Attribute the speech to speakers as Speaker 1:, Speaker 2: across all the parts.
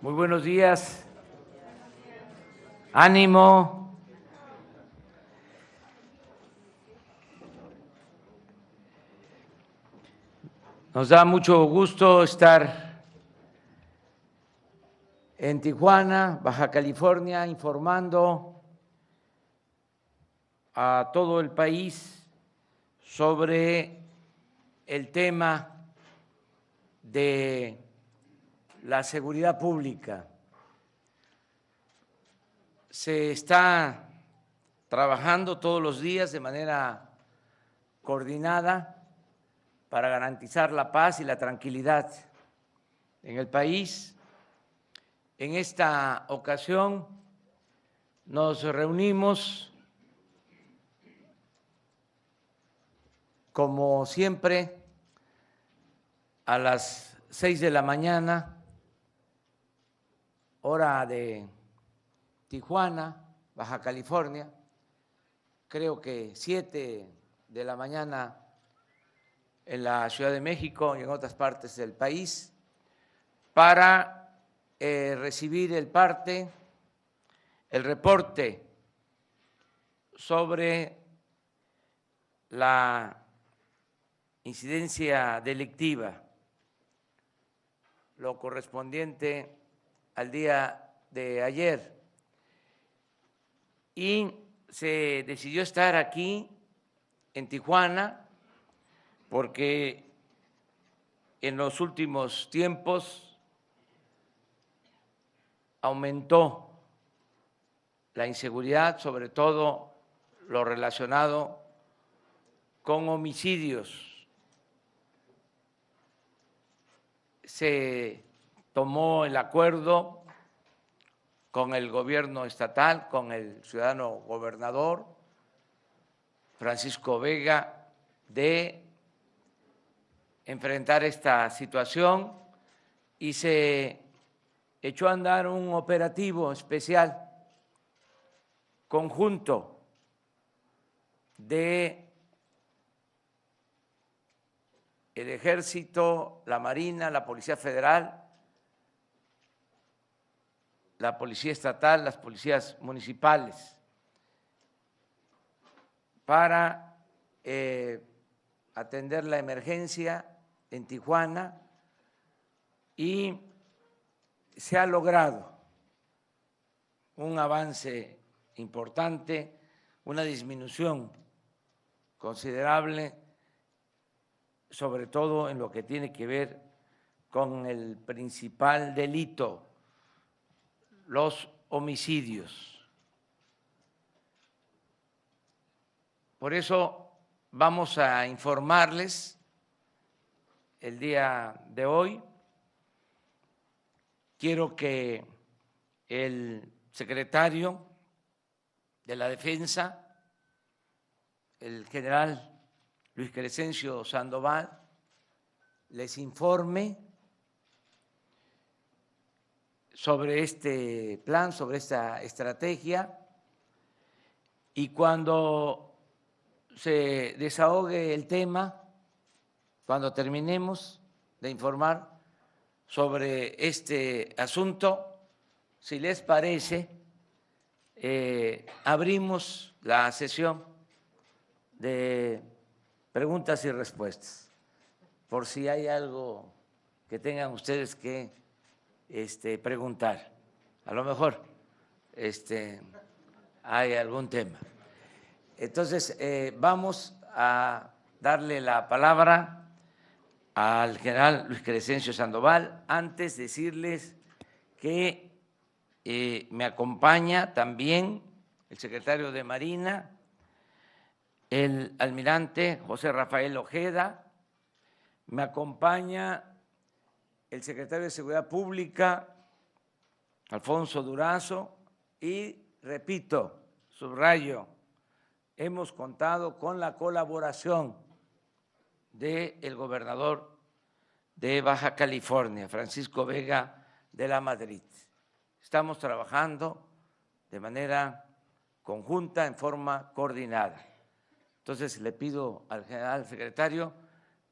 Speaker 1: Muy buenos días. Ánimo. Nos da mucho gusto estar en Tijuana, Baja California, informando a todo el país sobre el tema de la seguridad pública. Se está trabajando todos los días de manera coordinada para garantizar la paz y la tranquilidad en el país. En esta ocasión nos reunimos, como siempre, a las 6 de la mañana, hora de Tijuana, Baja California, creo que 7 de la mañana en la Ciudad de México y en otras partes del país, para recibir el reporte sobre la incidencia delictiva, lo correspondiente al día de ayer. Y se decidió estar aquí en Tijuana porque en los últimos tiempos aumentó la inseguridad, sobre todo lo relacionado con homicidios. Se tomó el acuerdo con el gobierno estatal, con el ciudadano gobernador Francisco Vega, de enfrentar esta situación y se echó a andar un operativo especial conjunto de el Ejército, la Marina, la Policía Federal, la Policía Estatal, las policías municipales, para atender la emergencia en Tijuana, y se ha logrado un avance importante, una disminución considerable, sobre todo en lo que tiene que ver con el principal delito, los homicidios. Por eso vamos a informarles el día de hoy. Quiero que el secretario de la Defensa, el general Luis Crescencio Sandoval, les informe sobre este plan, sobre esta estrategia, y cuando se desahogue el tema, cuando terminemos de informar sobre este asunto, si les parece, abrimos la sesión de preguntas y respuestas, por si hay algo que tengan ustedes que preguntar. A lo mejor hay algún tema. Entonces, vamos a darle la palabra al general Luis Crescencio Sandoval. Antes decirles que me acompaña también el secretario de Marina, el almirante José Rafael Ojeda, me acompaña el secretario de Seguridad Pública, Alfonso Durazo, y repito, subrayo, hemos contado con la colaboración del gobernador de Baja California, Francisco Vega de la Madrid. Estamos trabajando de manera conjunta, en forma coordinada. Entonces, le pido al general secretario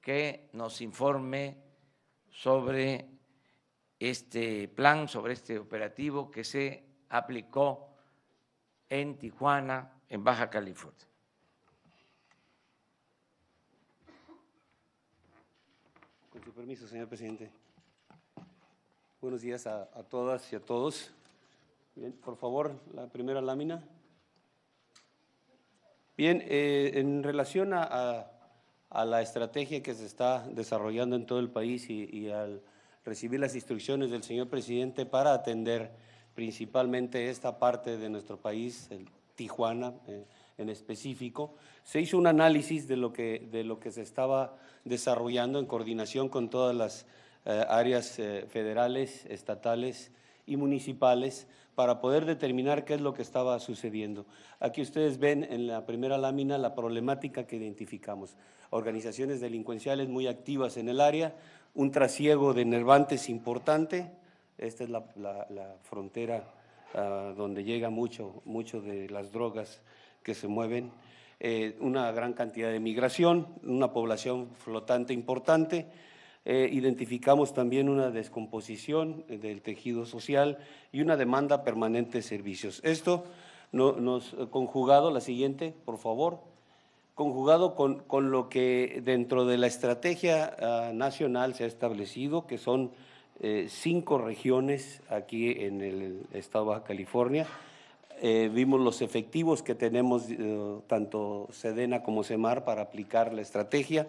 Speaker 1: que nos informe sobre este plan, sobre este operativo que se aplicó en Tijuana, en Baja California.
Speaker 2: Con su permiso, señor presidente. Buenos días a todas y a todos. Bien, por favor, la primera lámina. Bien, en relación a la estrategia que se está desarrollando en todo el país y al recibir las instrucciones del señor presidente para atender principalmente esta parte de nuestro país, Tijuana en específico, se hizo un análisis de lo que se estaba desarrollando en coordinación con todas las áreas federales, estatales y municipales para poder determinar qué es lo que estaba sucediendo. Aquí ustedes ven en la primera lámina la problemática que identificamos. Organizaciones delincuenciales muy activas en el área, un trasiego de enervantes importante, esta es la frontera donde llega mucho de las drogas que se mueven, una gran cantidad de migración, una población flotante importante. Identificamos también una descomposición del tejido social y una demanda permanente de servicios. Esto nos conjugado, la siguiente, por favor, conjugado con lo que dentro de la estrategia nacional se ha establecido, que son 5 regiones aquí en el estado de Baja California. Vimos los efectivos que tenemos, tanto Sedena como Semar, para aplicar la estrategia,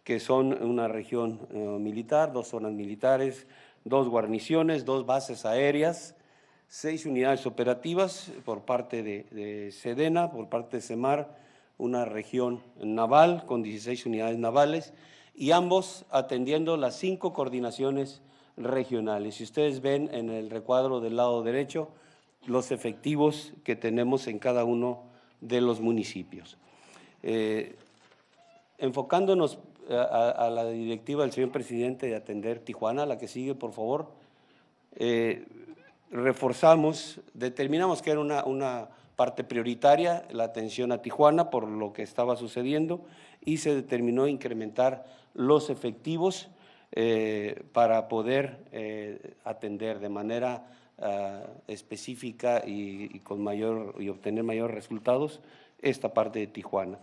Speaker 2: que son una región militar, 2 zonas militares, 2 guarniciones, 2 bases aéreas, 6 unidades operativas por parte de Sedena, por parte de Semar, una región naval con 16 unidades navales y ambos atendiendo las 5 coordinaciones regionales. Si ustedes ven en el recuadro del lado derecho los efectivos que tenemos en cada uno de los municipios. Enfocándonos a la directiva del señor presidente de atender Tijuana, la que sigue, por favor, reforzamos, determinamos que era una parte prioritaria la atención a Tijuana por lo que estaba sucediendo y se determinó incrementar los efectivos para poder atender de manera específica y obtener mayores resultados esta parte de Tijuana.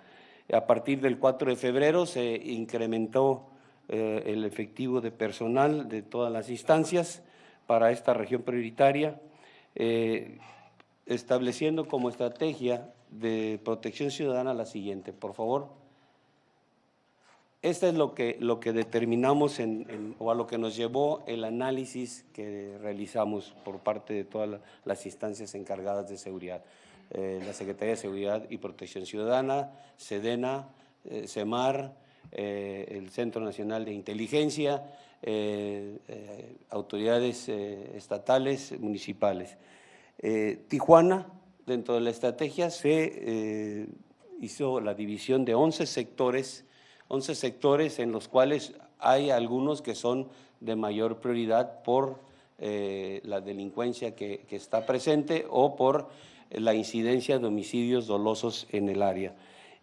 Speaker 2: A partir del 4 de febrero se incrementó el efectivo de personal de todas las instancias para esta región prioritaria, estableciendo como estrategia de protección ciudadana la siguiente, por favor. Esta es lo que determinamos o a lo que nos llevó el análisis que realizamos por parte de todas las instancias encargadas de seguridad. La Secretaría de Seguridad y Protección Ciudadana, Sedena, Semar, el Centro Nacional de Inteligencia, autoridades estatales, municipales. Tijuana, dentro de la estrategia, se hizo la división de 11 sectores en los cuales hay algunos que son de mayor prioridad por la delincuencia que está presente o por la incidencia de homicidios dolosos en el área.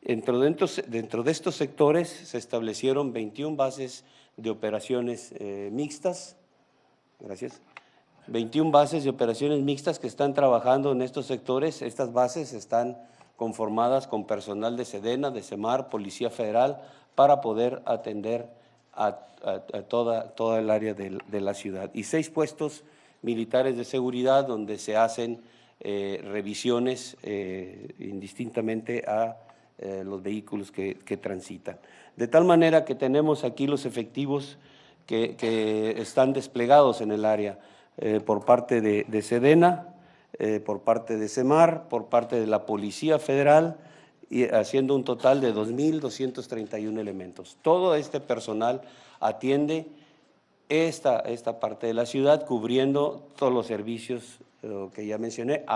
Speaker 2: Dentro de estos sectores se establecieron 21 bases de operaciones mixtas, gracias, 21 bases de operaciones mixtas que están trabajando en estos sectores. Estas bases están conformadas con personal de Sedena, de Semar, Policía Federal, para poder atender a toda el área de la ciudad. Y 6 puestos militares de seguridad donde se hacen revisiones indistintamente a los vehículos que transitan. De tal manera que tenemos aquí los efectivos que están desplegados en el área por parte de Sedena, por parte de Semar, por parte de la Policía Federal, y haciendo un total de 2.231 elementos. Todo este personal atiende esta parte de la ciudad, cubriendo todos los servicios que ya mencioné.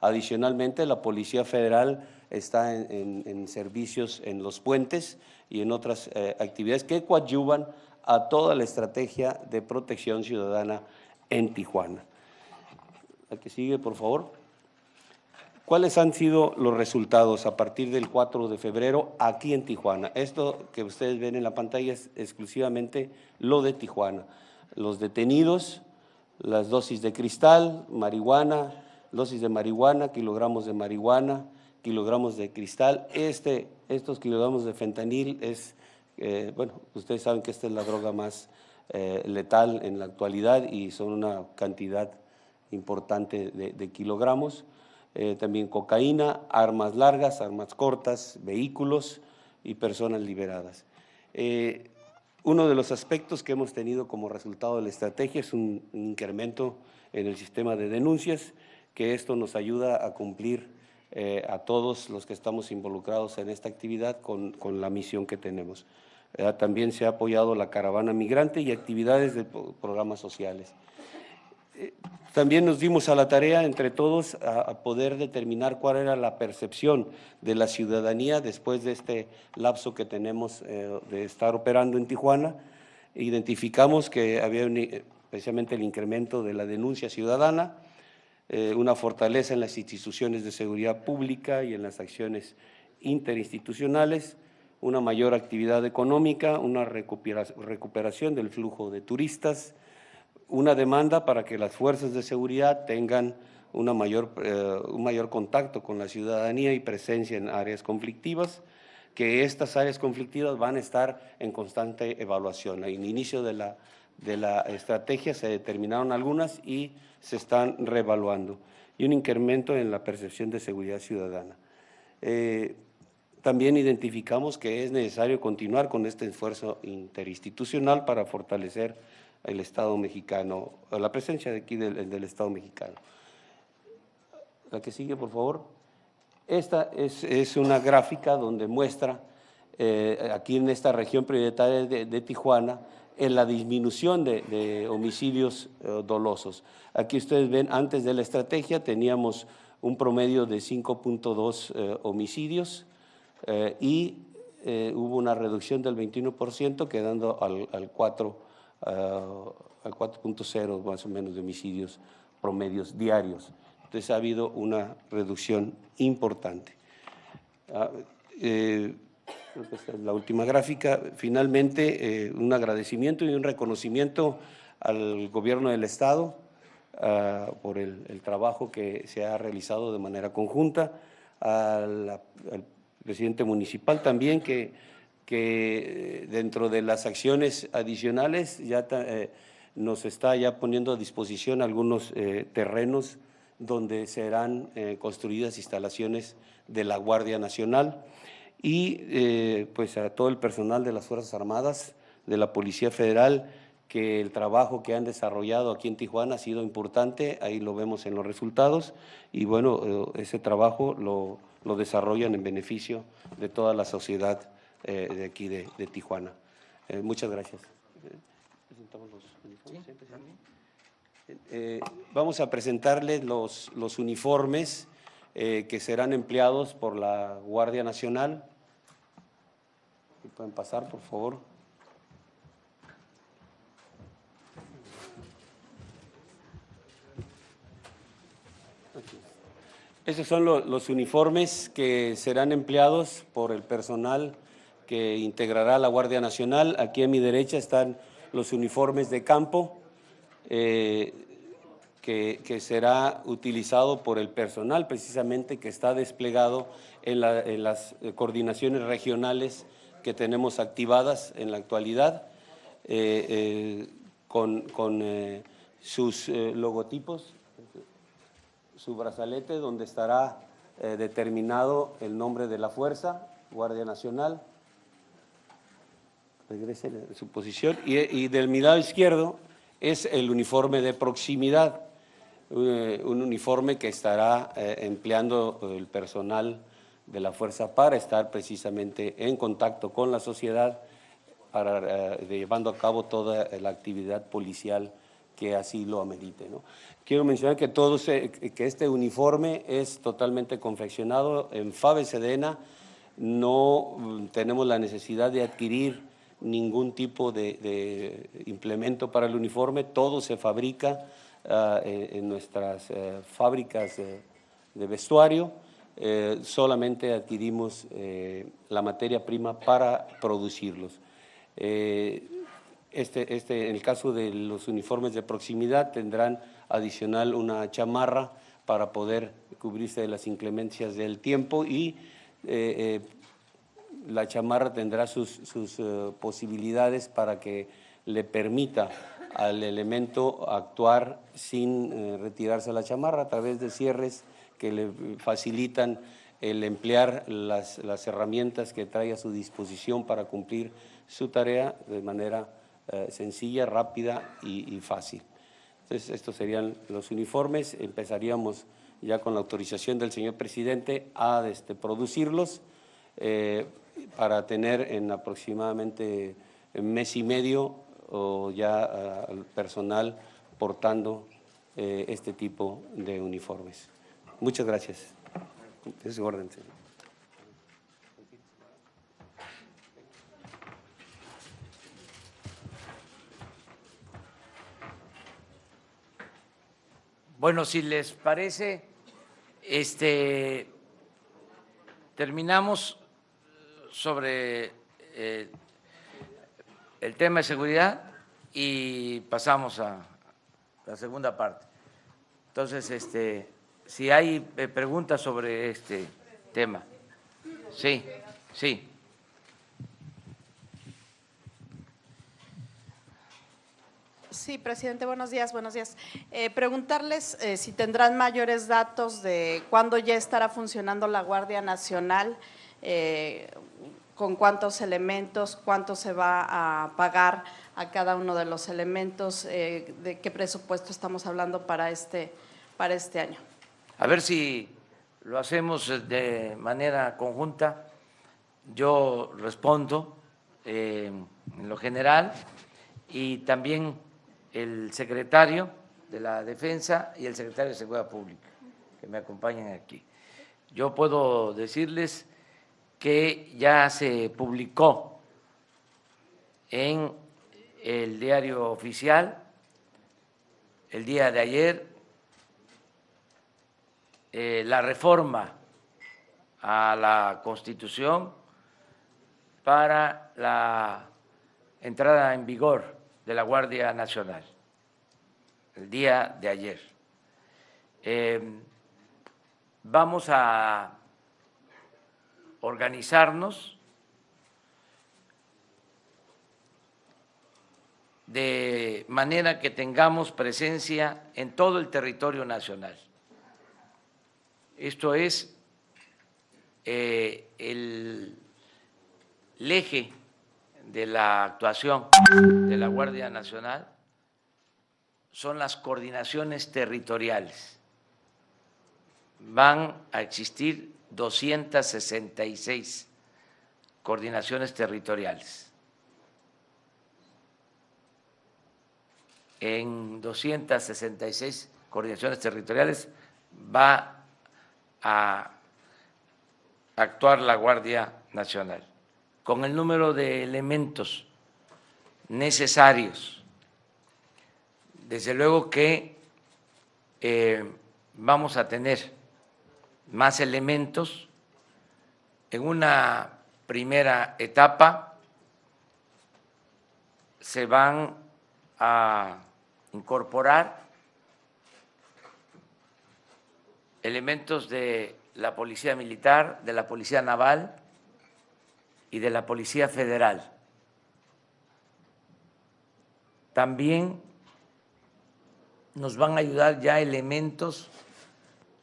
Speaker 2: Adicionalmente, la Policía Federal está en servicios en los puentes y en otras actividades que coadyuvan a toda la estrategia de protección ciudadana en Tijuana. La que sigue, por favor. ¿Cuáles han sido los resultados a partir del 4 de febrero aquí en Tijuana? Esto que ustedes ven en la pantalla es exclusivamente lo de Tijuana. Los detenidos las dosis de cristal, marihuana, dosis de marihuana, kilogramos de marihuana, kilogramos de cristal. Estos kilogramos de fentanil es, bueno, ustedes saben que esta es la droga más letal en la actualidad y son una cantidad importante de kilogramos. También cocaína, armas largas, armas cortas, vehículos y personas liberadas. Uno de los aspectos que hemos tenido como resultado de la estrategia es un incremento en el sistema de denuncias, que esto nos ayuda a cumplir a todos los que estamos involucrados en esta actividad con la misión que tenemos. También se ha apoyado la caravana migrante y actividades de programas sociales. También nos dimos a la tarea entre todos a poder determinar cuál era la percepción de la ciudadanía después de este lapso que tenemos de estar operando en Tijuana. Identificamos que había precisamente el incremento de la denuncia ciudadana, una fortaleza en las instituciones de seguridad pública y en las acciones interinstitucionales, una mayor actividad económica, una recuperación del flujo de turistas, una demanda para que las fuerzas de seguridad tengan un mayor contacto con la ciudadanía y presencia en áreas conflictivas, que estas áreas conflictivas van a estar en constante evaluación. En el inicio de la estrategia se determinaron algunas y se están reevaluando, y un incremento en la percepción de seguridad ciudadana. También identificamos que es necesario continuar con este esfuerzo interinstitucional para fortalecer el Estado mexicano, la presencia de aquí del Estado mexicano. La que sigue, por favor. Esta es una gráfica donde muestra aquí en esta región prioritaria de Tijuana en la disminución de homicidios dolosos. Aquí ustedes ven, antes de la estrategia teníamos un promedio de 5.2 homicidios y hubo una reducción del 21%, quedando al 4.0 más o menos de homicidios promedios diarios. Entonces ha habido una reducción importante. Creo que esta es la última gráfica. Finalmente, un agradecimiento y un reconocimiento al gobierno del Estado por el trabajo que se ha realizado de manera conjunta, al presidente municipal también, que dentro de las acciones adicionales ya nos está ya poniendo a disposición algunos terrenos donde serán construidas instalaciones de la Guardia Nacional, y pues a todo el personal de las Fuerzas Armadas, de la Policía Federal, que el trabajo que han desarrollado aquí en Tijuana ha sido importante, ahí lo vemos en los resultados, y bueno, ese trabajo lo desarrollan en beneficio de toda la sociedad de aquí de Tijuana. Muchas gracias. Vamos a presentarles los uniformes que serán empleados por la Guardia Nacional. ¿Pueden pasar, por favor? Esos son los uniformes que serán empleados por el personal que integrará la Guardia Nacional. Aquí a mi derecha están los uniformes de campo que será utilizado por el personal precisamente que está desplegado en las coordinaciones regionales que tenemos activadas en la actualidad, con sus logotipos, su brazalete donde estará determinado el nombre de la fuerza, Guardia Nacional. Regrese a su posición. Y del mi lado izquierdo es el uniforme de proximidad, un uniforme que estará empleando el personal de la fuerza para estar precisamente en contacto con la sociedad, llevando a cabo toda la actividad policial que así lo amerite, ¿no? Quiero mencionar que este uniforme es totalmente confeccionado en FABE Sedena. No tenemos la necesidad de adquirir ningún tipo de implemento para el uniforme, todo se fabrica en nuestras fábricas de vestuario. Solamente adquirimos la materia prima para producirlos. En el caso de los uniformes de proximidad tendrán adicional una chamarra para poder cubrirse de las inclemencias del tiempo y la chamarra tendrá sus posibilidades para que le permita al elemento actuar sin retirarse la chamarra a través de cierres que le facilitan el emplear las herramientas que trae a su disposición para cumplir su tarea de manera sencilla, rápida y fácil. Entonces, estos serían los uniformes. Empezaríamos ya con la autorización del señor presidente a producirlos para tener en aproximadamente un mes y medio o ya al personal portando este tipo de uniformes. Muchas gracias. Es orden, señor.
Speaker 1: Bueno, si les parece, terminamos sobre el tema de seguridad y pasamos a la segunda parte. Entonces, si hay preguntas sobre este tema. Sí, sí.
Speaker 3: Sí, presidente, buenos días, buenos días. Preguntarles si tendrán mayores datos de cuándo ya estará funcionando la Guardia Nacional, con cuántos elementos, cuánto se va a pagar a cada uno de los elementos, de qué presupuesto estamos hablando para este año.
Speaker 1: A ver si lo hacemos de manera conjunta. Yo respondo en lo general y también el secretario de la Defensa y el secretario de Seguridad Pública, que me acompañan aquí. Yo puedo decirles que ya se publicó en el diario oficial el día de ayer la reforma a la Constitución para la entrada en vigor de la Guardia Nacional, el día de ayer. Vamos a organizarnos de manera que tengamos presencia en todo el territorio nacional. Esto es el eje de la actuación de la Guardia Nacional son las coordinaciones territoriales. Van a existir 266 coordinaciones territoriales. En 266 coordinaciones territoriales va a actuar la Guardia Nacional con el número de elementos necesarios. Desde luego que vamos a tener más elementos. En una primera etapa se van a incorporar elementos de la Policía Militar, de la Policía Naval y de la Policía Federal. También nos van a ayudar ya elementos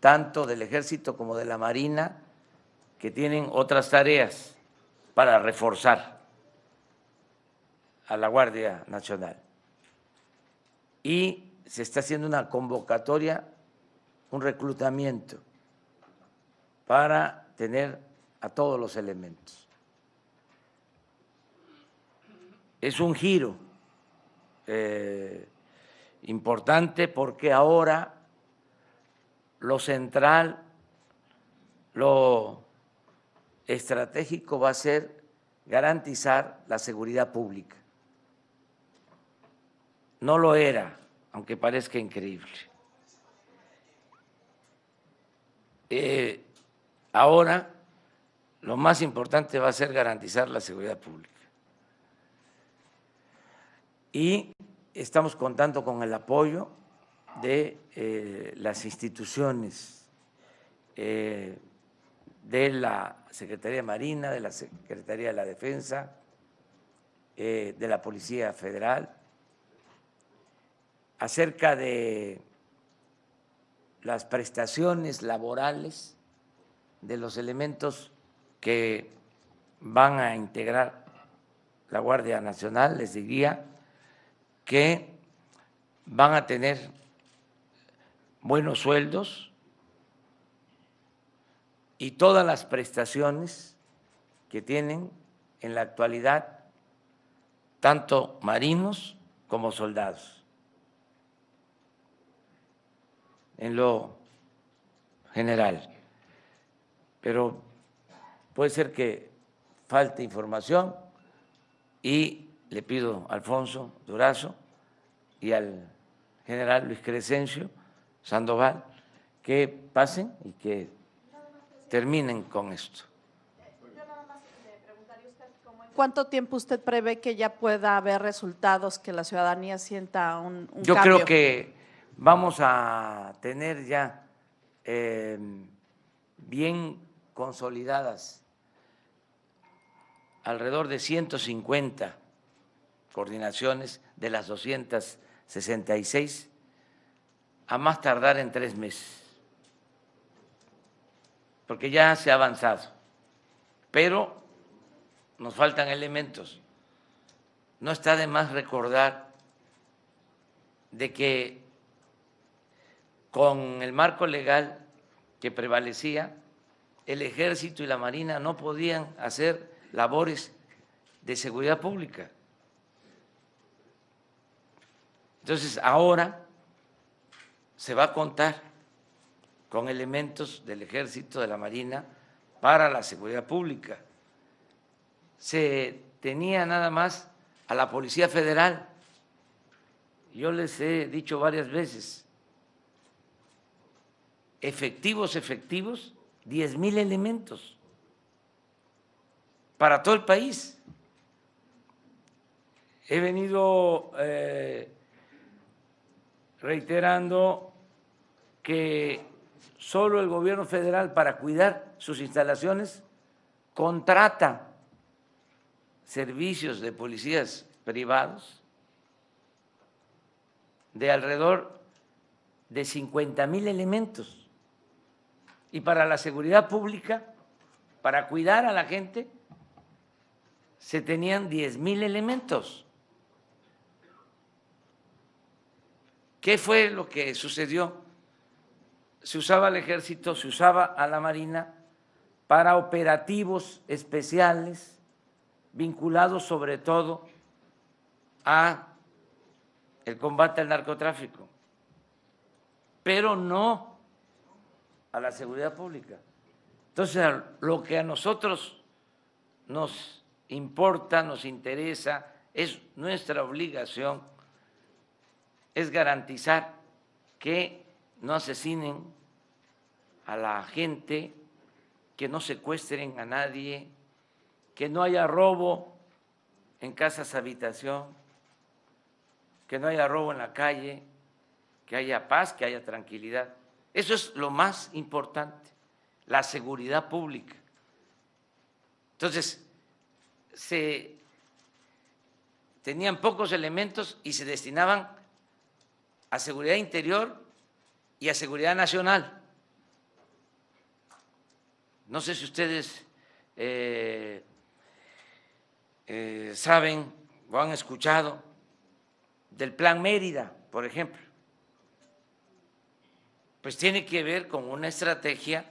Speaker 1: tanto del Ejército como de la Marina que tienen otras tareas para reforzar a la Guardia Nacional. Y se está haciendo una convocatoria, un reclutamiento para tener a todos los elementos. Es un giro importante porque ahora lo central, lo estratégico va a ser garantizar la seguridad pública. No lo era, aunque parezca increíble. Ahora lo más importante va a ser garantizar la seguridad pública. y estamos contando con el apoyo de las instituciones de la Secretaría de Marina, de la Secretaría de la Defensa, de la Policía Federal, acerca de las prestaciones laborales de los elementos que van a integrar la Guardia Nacional. Les diría que van a tener buenos sueldos y todas las prestaciones que tienen en la actualidad tanto marinos como soldados. En lo general. Pero puede ser que falte información y le pido a Alfonso Durazo y al general Luis Crescencio Sandoval que pasen y que terminen con esto.
Speaker 3: Yo nada más le preguntaría a usted, ¿en cuánto tiempo usted prevé que ya pueda haber resultados, que la ciudadanía sienta un
Speaker 1: Yo
Speaker 3: cambio?
Speaker 1: creo que vamos a tener ya bien consolidadas alrededor de 150 coordinaciones de las 266 a más tardar en 3 meses, porque ya se ha avanzado, pero nos faltan elementos. No está de más recordar de que con el marco legal que prevalecía, el Ejército y la Marina no podían hacer labores de seguridad pública. Entonces, ahora se va a contar con elementos del Ejército, de la Marina, para la seguridad pública. Se tenía nada más a la Policía Federal. Yo les he dicho varias veces, efectivos, 10,000 elementos para todo el país. He venido reiterando que solo el gobierno federal, para cuidar sus instalaciones, contrata servicios de policías privados de alrededor de 50,000 elementos. Y para la seguridad pública, para cuidar a la gente, se tenían 10,000 elementos. ¿Qué fue lo que sucedió? Se usaba al Ejército, se usaba a la Marina para operativos especiales vinculados sobre todo a el combate al narcotráfico, pero no a la seguridad pública. Entonces, lo que a nosotros nos importa, nos interesa, es nuestra obligación, es garantizar que no asesinen a la gente, que no secuestren a nadie, que no haya robo en casas habitación, que no haya robo en la calle, que haya paz, que haya tranquilidad. Eso es lo más importante, la seguridad pública. Entonces, se tenían pocos elementos y se destinaban a seguridad interior y a seguridad nacional. No sé si ustedes saben o han escuchado del Plan Mérida, por ejemplo. Pues tiene que ver con una estrategia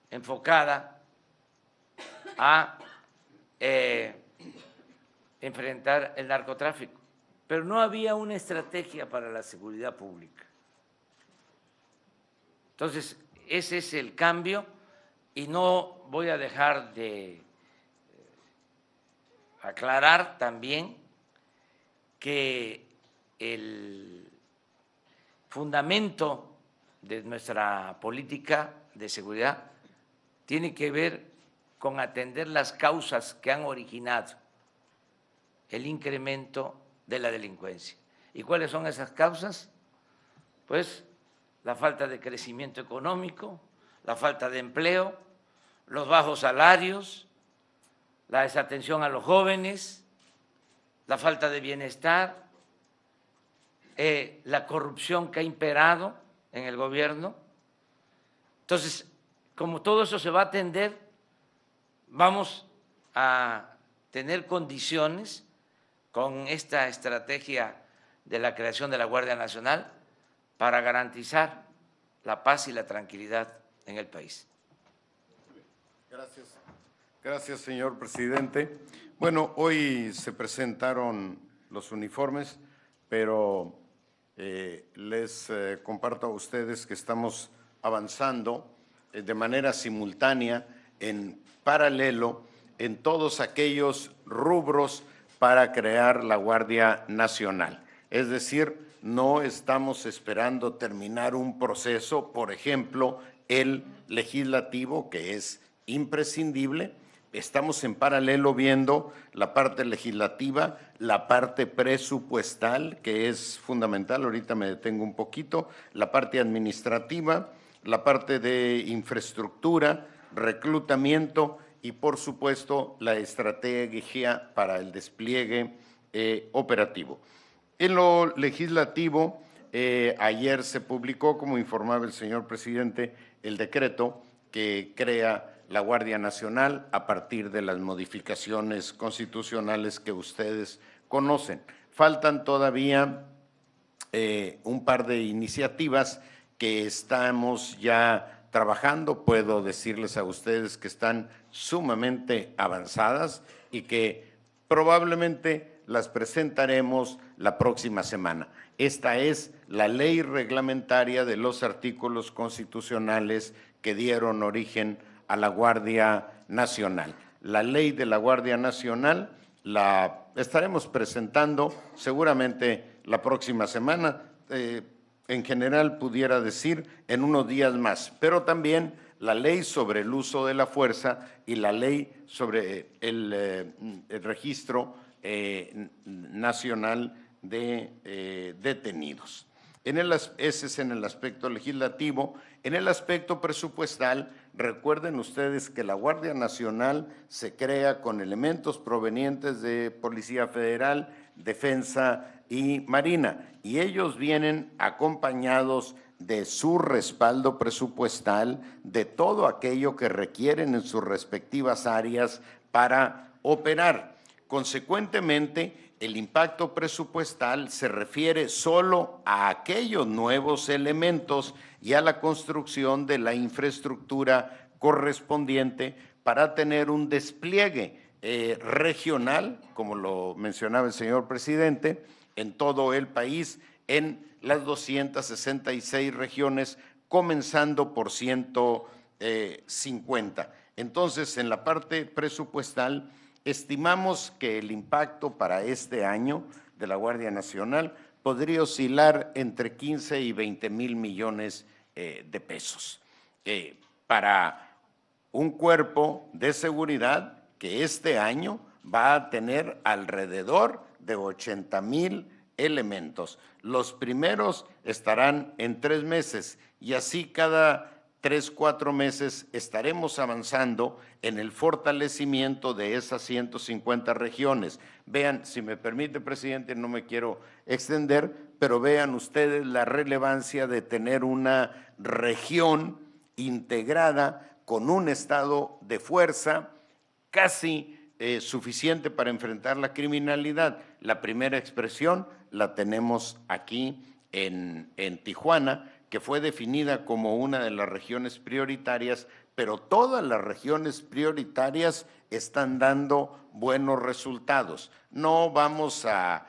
Speaker 1: enfocada a enfrentar el narcotráfico, pero no había una estrategia para la seguridad pública. Entonces, ese es el cambio y no voy a dejar de aclarar también que el fundamento de nuestra política de seguridad tiene que ver con atender las causas que han originado el incremento de la delincuencia. ¿Y cuáles son esas causas? Pues la falta de crecimiento económico, la falta de empleo, los bajos salarios, la desatención a los jóvenes, la falta de bienestar, la corrupción que ha imperado en el gobierno. Entonces, como todo eso se va a atender, vamos a tener condiciones con esta estrategia de la creación de la Guardia Nacional para garantizar la paz y la tranquilidad en el país.
Speaker 4: Gracias. Gracias, señor presidente. Bueno, hoy se presentaron los uniformes, pero les comparto a ustedes que estamos avanzando de manera simultánea, en paralelo, en todos aquellos rubros para crear la Guardia Nacional. Es decir, no estamos esperando terminar un proceso, por ejemplo, el legislativo, que es imprescindible. Estamos en paralelo viendo la parte legislativa, la parte presupuestal, que es fundamental, ahorita me detengo un poquito, la parte administrativa, la parte de infraestructura, reclutamiento y, por supuesto, la estrategia para el despliegue operativo. En lo legislativo, ayer se publicó, como informaba el señor presidente, el decreto que crea la Guardia Nacional a partir de las modificaciones constitucionales que ustedes conocen. Faltan todavía un par de iniciativas que estamos ya trabajando. Puedo decirles a ustedes que están sumamente avanzadas y que probablemente las presentaremos la próxima semana. Esta es la ley reglamentaria de los artículos constitucionales que dieron origen a la Guardia Nacional. La ley de la Guardia Nacional la estaremos presentando seguramente la próxima semana, en general pudiera decir en unos días más, pero también la ley sobre el uso de la fuerza y la ley sobre el registro nacional de detenidos. Ese es en el aspecto legislativo. En el aspecto presupuestal, recuerden ustedes que la Guardia Nacional se crea con elementos provenientes de Policía Federal, Defensa y Marina, y ellos vienen acompañados de su respaldo presupuestal, de todo aquello que requieren en sus respectivas áreas para operar. Consecuentemente, el impacto presupuestal se refiere solo a aquellos nuevos elementos y a la construcción de la infraestructura correspondiente para tener un despliegue regional, como lo mencionaba el señor presidente, en todo el país, en las 266 regiones, comenzando por 150. Entonces, en la parte presupuestal, estimamos que el impacto para este año de la Guardia Nacional podría oscilar entre 15 y 20 mil millones de pesos para un cuerpo de seguridad que este año va a tener alrededor de 80,000 elementos. Los primeros estarán en 3 meses y así cada 3, 4 meses estaremos avanzando en el fortalecimiento de esas 150 regiones. Vean, si me permite, presidente, no me quiero extender, pero vean ustedes la relevancia de tener una región integrada con un estado de fuerza casi suficiente para enfrentar la criminalidad. La primera expresión la tenemos aquí en Tijuana, que fue definida como una de las regiones prioritarias, pero todas las regiones prioritarias están dando buenos resultados. No vamos a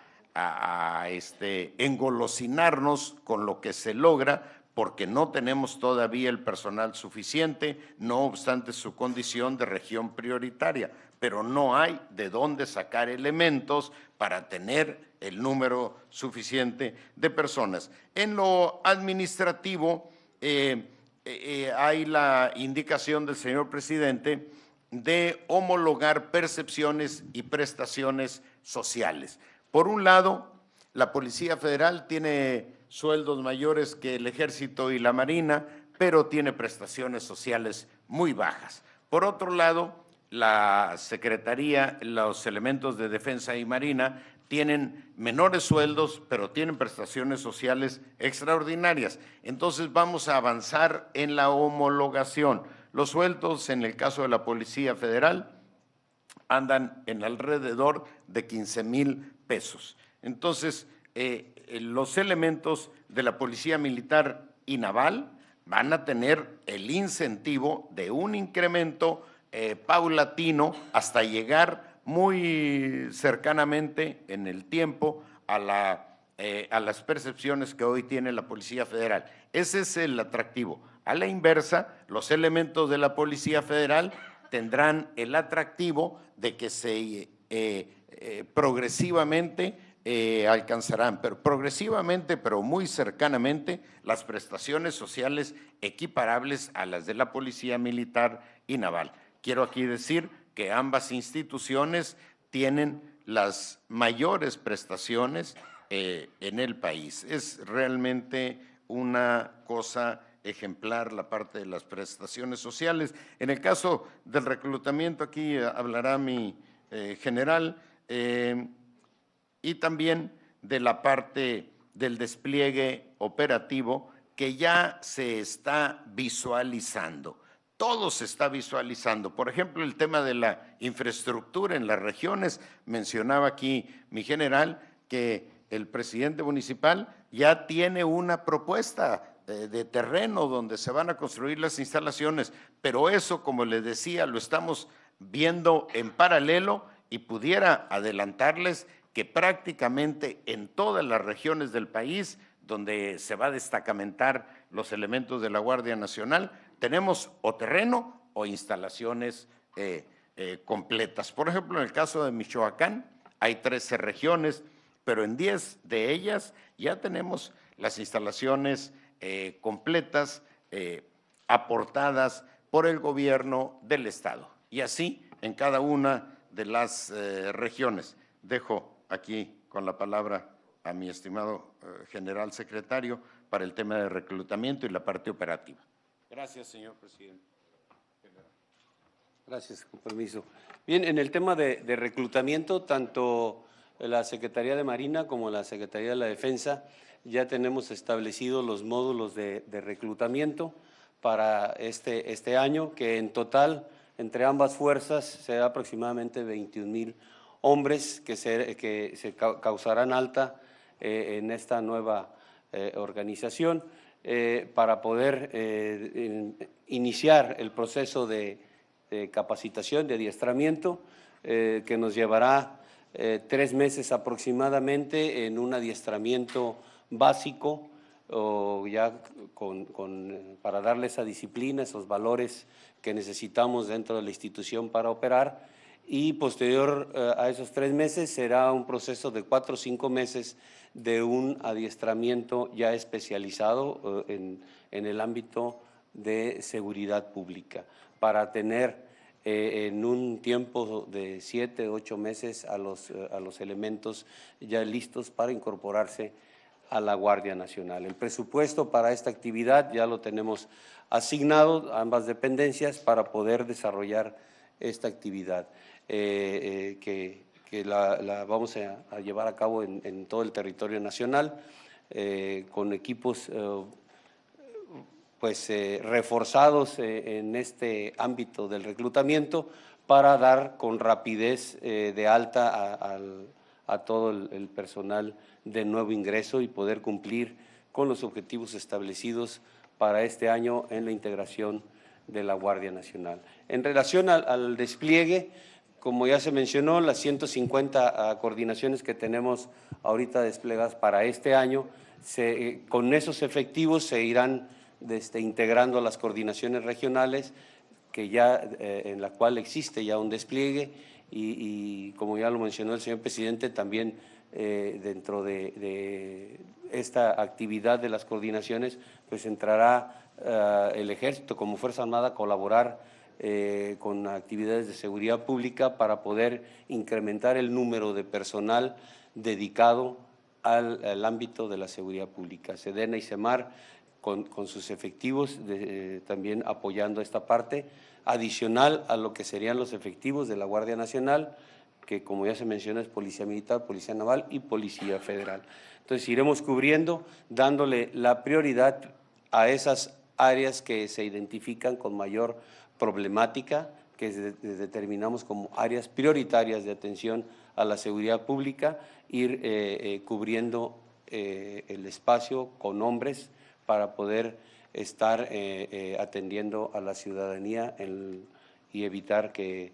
Speaker 4: engolosinarnos con lo que se logra, porque no tenemos todavía el personal suficiente, no obstante su condición de región prioritaria, pero no hay de dónde sacar elementos para tener el número suficiente de personas. En lo administrativo, hay la indicación del señor presidente de homologar percepciones y prestaciones sociales. Por un lado, la Policía Federal tiene sueldos mayores que el Ejército y la Marina, pero tiene prestaciones sociales muy bajas. Por otro lado, la Secretaría, los elementos de Defensa y Marina tienen menores sueldos, pero tienen prestaciones sociales extraordinarias. Entonces vamos a avanzar en la homologación. Los sueldos en el caso de la Policía Federal andan en alrededor de 15,000 pesos. Entonces, los elementos de la Policía Militar y Naval van a tener el incentivo de un incremento paulatino hasta llegar muy cercanamente en el tiempo a las percepciones que hoy tiene la Policía Federal. Ese es el atractivo. A la inversa, los elementos de la Policía Federal tendrán el atractivo de que se progresivamente alcanzarán, pero progresivamente, pero muy cercanamente, las prestaciones sociales equiparables a las de la Policía Militar y Naval. Quiero aquí decir que ambas instituciones tienen las mayores prestaciones en el país. Es realmente una cosa ejemplar la parte de las prestaciones sociales. En el caso del reclutamiento, aquí hablará mi general, y también de la parte del despliegue operativo que ya se está visualizando. Todo se está visualizando. Por ejemplo, el tema de la infraestructura en las regiones. Mencionaba aquí mi general que el presidente municipal ya tiene una propuesta de terreno donde se van a construir las instalaciones, pero eso, como les decía, lo estamos viendo en paralelo y pudiera adelantarles que prácticamente en todas las regiones del país donde se va a destacamentar los elementos de la Guardia Nacional, tenemos o terreno o instalaciones completas. Por ejemplo, en el caso de Michoacán, hay 13 regiones, pero en 10 de ellas ya tenemos las instalaciones completas, aportadas por el gobierno del Estado. Y así en cada una de las regiones. Dejo aquí con la palabra a mi estimado general secretario para el tema de reclutamiento y la parte operativa. Gracias, señor presidente.
Speaker 2: Gracias, con permiso. Bien, en el tema de reclutamiento, tanto la Secretaría de Marina como la Secretaría de la Defensa ya tenemos establecidos los módulos de reclutamiento para este año, que en total, entre ambas fuerzas, será aproximadamente 21,000 hombres que se causarán alta en esta nueva organización para poder iniciar el proceso de capacitación, de adiestramiento, que nos llevará 3 meses aproximadamente en un adiestramiento básico, o ya para darle esa disciplina, esos valores que necesitamos dentro de la institución para operar, y posterior a esos 3 meses será un proceso de 4 o 5 meses de un adiestramiento ya especializado en el ámbito de seguridad pública, para tener en un tiempo de 7 o 8 meses a los elementos ya listos para incorporarse a la Guardia Nacional. El presupuesto para esta actividad ya lo tenemos asignado a ambas dependencias para poder desarrollar esta actividad, que la vamos a llevar a cabo en todo el territorio nacional, con equipos reforzados en este ámbito del reclutamiento para dar con rapidez de alta a todo el personal de nuevo ingreso y poder cumplir con los objetivos establecidos para este año en la integración de la Guardia Nacional. En relación al despliegue, como ya se mencionó, las 150 coordinaciones que tenemos ahorita desplegadas para este año, con esos efectivos se irán integrando las coordinaciones regionales, que ya en la cual existe ya un despliegue y como ya lo mencionó el señor presidente, también dentro de esta actividad de las coordinaciones, pues entrará el Ejército como Fuerza Armada a colaborar con actividades de seguridad pública para poder incrementar el número de personal dedicado al ámbito de la seguridad pública. Sedena y Semar con sus efectivos también apoyando esta parte, adicional a lo que serían los efectivos de la Guardia Nacional, que como ya se menciona es Policía Militar, Policía Naval y Policía Federal. Entonces iremos cubriendo, dándole la prioridad a esas áreas que se identifican con mayor problemática, que determinamos como áreas prioritarias de atención a la seguridad pública, ir cubriendo el espacio con hombres para poder estar atendiendo a la ciudadanía y evitar que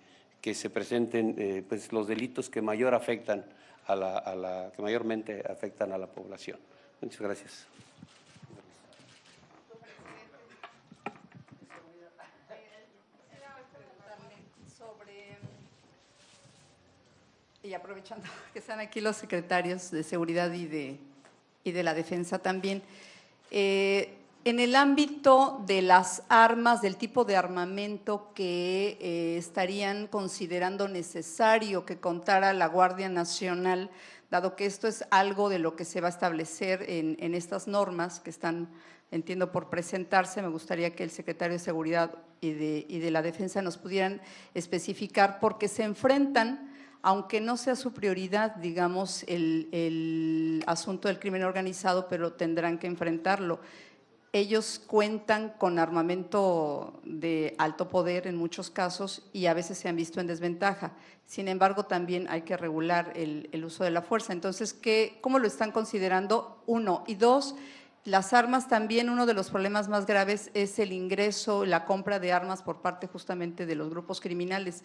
Speaker 2: se presenten pues, los delitos que mayor afectan que mayormente afectan a la población. Muchas gracias.
Speaker 5: Y aprovechando que están aquí los secretarios de Seguridad y de la Defensa también, en el ámbito de las armas, del tipo de armamento que estarían considerando necesario que contara la Guardia Nacional, dado que esto es algo de lo que se va a establecer en estas normas que están, entiendo, por presentarse, me gustaría que el secretario de Seguridad y de la Defensa nos pudieran especificar, porque se enfrentan, aunque no sea su prioridad, digamos, el asunto del crimen organizado, pero tendrán que enfrentarlo. Ellos cuentan con armamento de alto poder en muchos casos y a veces se han visto en desventaja. Sin embargo, también hay que regular el uso de la fuerza. Entonces, ¿cómo lo están considerando? Uno. Y dos, las armas también, uno de los problemas más graves es el ingreso, la compra de armas por parte justamente de los grupos criminales.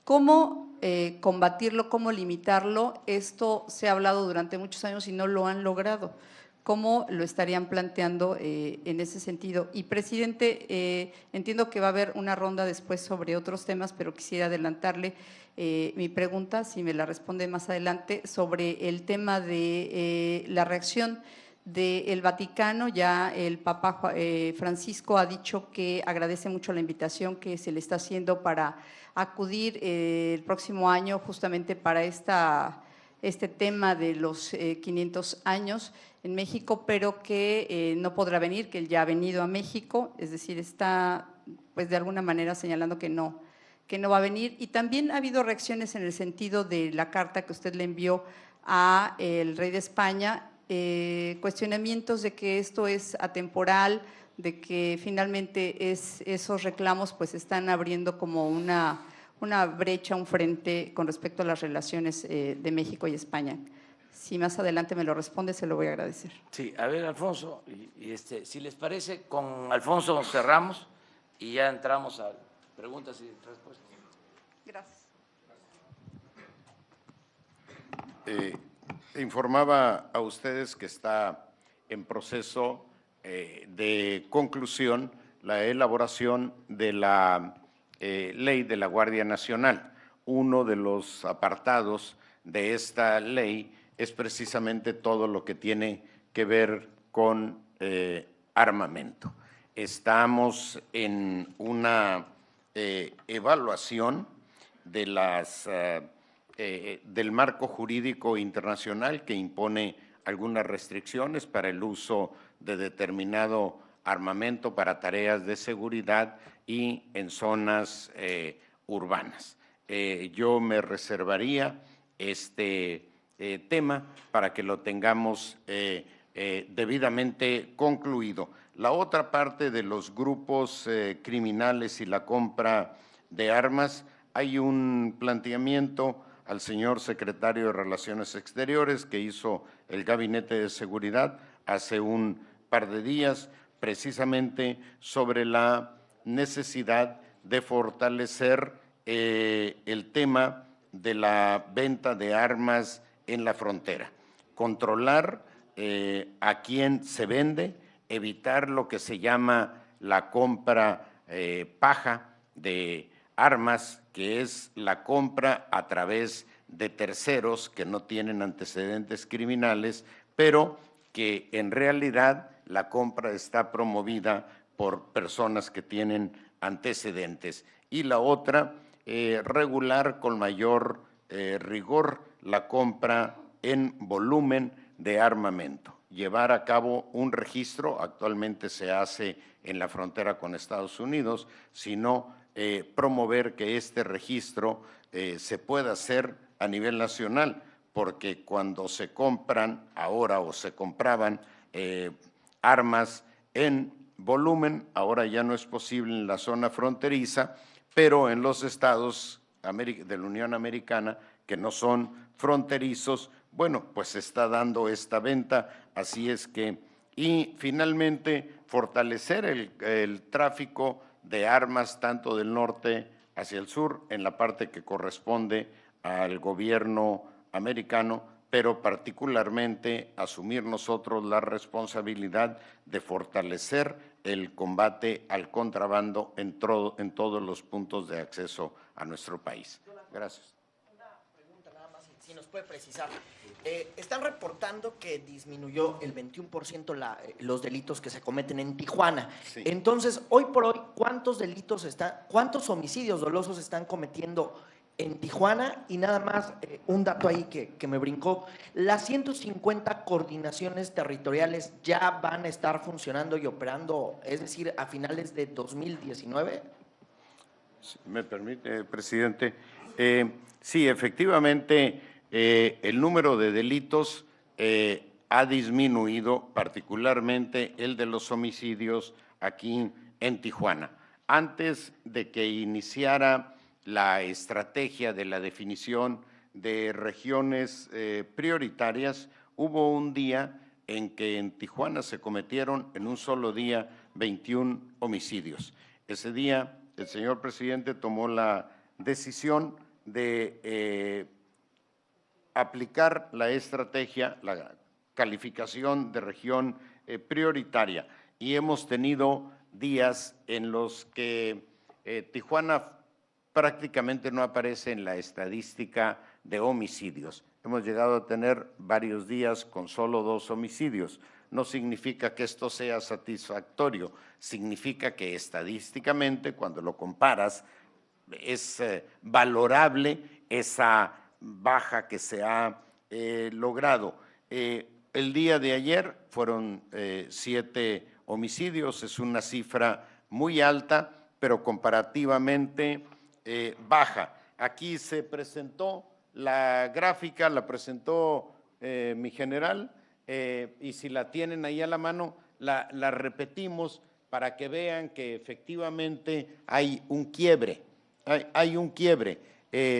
Speaker 5: ¿Cómo combatirlo, cómo limitarlo? Esto se ha hablado durante muchos años y no lo han logrado. ¿Cómo lo estarían planteando en ese sentido? Y, presidente, entiendo que va a haber una ronda después sobre otros temas, pero quisiera adelantarle mi pregunta, si me la responde más adelante, sobre el tema de la reacción del Vaticano. Ya el Papa Francisco ha dicho que agradece mucho la invitación que se le está haciendo para acudir el próximo año justamente para este tema de los 500 años en México, pero que no podrá venir, que él ya ha venido a México, es decir, está pues de alguna manera señalando que no va a venir. Y también ha habido reacciones en el sentido de la carta que usted le envió a el rey de España, cuestionamientos de que esto es atemporal, de que finalmente esos reclamos pues están abriendo como una brecha, un frente con respecto a las relaciones de México y España. Si más adelante me lo responde, se lo voy a agradecer.
Speaker 1: Sí, a ver, Alfonso, si les parece, con Alfonso cerramos y ya entramos a preguntas y respuestas.
Speaker 5: Gracias.
Speaker 4: Informaba a ustedes que está en proceso de conclusión la elaboración de la ley de la Guardia Nacional. Uno de los apartados de esta ley es precisamente todo lo que tiene que ver con armamento. Estamos en una evaluación de del marco jurídico internacional que impone algunas restricciones para el uso de determinado armamento para tareas de seguridad y en zonas urbanas. Yo me reservaría este tema para que lo tengamos debidamente concluido. La otra parte de los grupos criminales y la compra de armas, hay un planteamiento al señor secretario de Relaciones Exteriores que hizo el Gabinete de Seguridad hace un par de días, precisamente sobre la necesidad de fortalecer el tema de la venta de armas en la frontera, controlar a quién se vende, evitar lo que se llama la compra paja de armas, que es la compra a través de terceros que no tienen antecedentes criminales, pero que en realidad la compra está promovida por personas que tienen antecedentes. Y la otra, regular con mayor rigor la compra en volumen de armamento. Llevar a cabo un registro, actualmente se hace en la frontera con Estados Unidos, sino promover que este registro se pueda hacer a nivel nacional, porque cuando se compran ahora o se compraban armas en volumen, ahora ya no es posible en la zona fronteriza, pero en los estados de la Unión Americana que no son fronterizos, bueno, pues se está dando esta venta, así es que, y finalmente fortalecer el tráfico de armas tanto del norte hacia el sur, en la parte que corresponde al gobierno americano, pero particularmente asumir nosotros la responsabilidad de fortalecer el combate al contrabando en todos los puntos de acceso a nuestro país. Gracias.
Speaker 6: Una pregunta nada más, si nos puede precisar. Están reportando que disminuyó el 21% los delitos que se cometen en Tijuana.
Speaker 4: Sí.
Speaker 6: Entonces, hoy por hoy, ¿cuántos homicidios dolosos están cometiendo en Tijuana? Y nada más, un dato ahí que me brincó, las 150 coordinaciones territoriales ya van a estar funcionando y operando, es decir, a finales de 2019.
Speaker 4: Si me permite, presidente. Sí, efectivamente, el número de delitos ha disminuido, particularmente el de los homicidios aquí en Tijuana. Antes de que iniciara la estrategia de la definición de regiones prioritarias, hubo un día en que en Tijuana se cometieron en un solo día 21 homicidios. Ese día el señor presidente tomó la decisión de aplicar la estrategia, la calificación de región prioritaria, y hemos tenido días en los que Tijuana prácticamente no aparece en la estadística de homicidios. Hemos llegado a tener varios días con solo 2 homicidios. No significa que esto sea satisfactorio, significa que estadísticamente, cuando lo comparas, es valorable esa baja que se ha logrado. El día de ayer fueron 7 homicidios, es una cifra muy alta, pero comparativamente baja. Aquí se presentó la gráfica, la presentó mi general, y si la tienen ahí a la mano, la repetimos para que vean que efectivamente hay un quiebre. Hay un quiebre.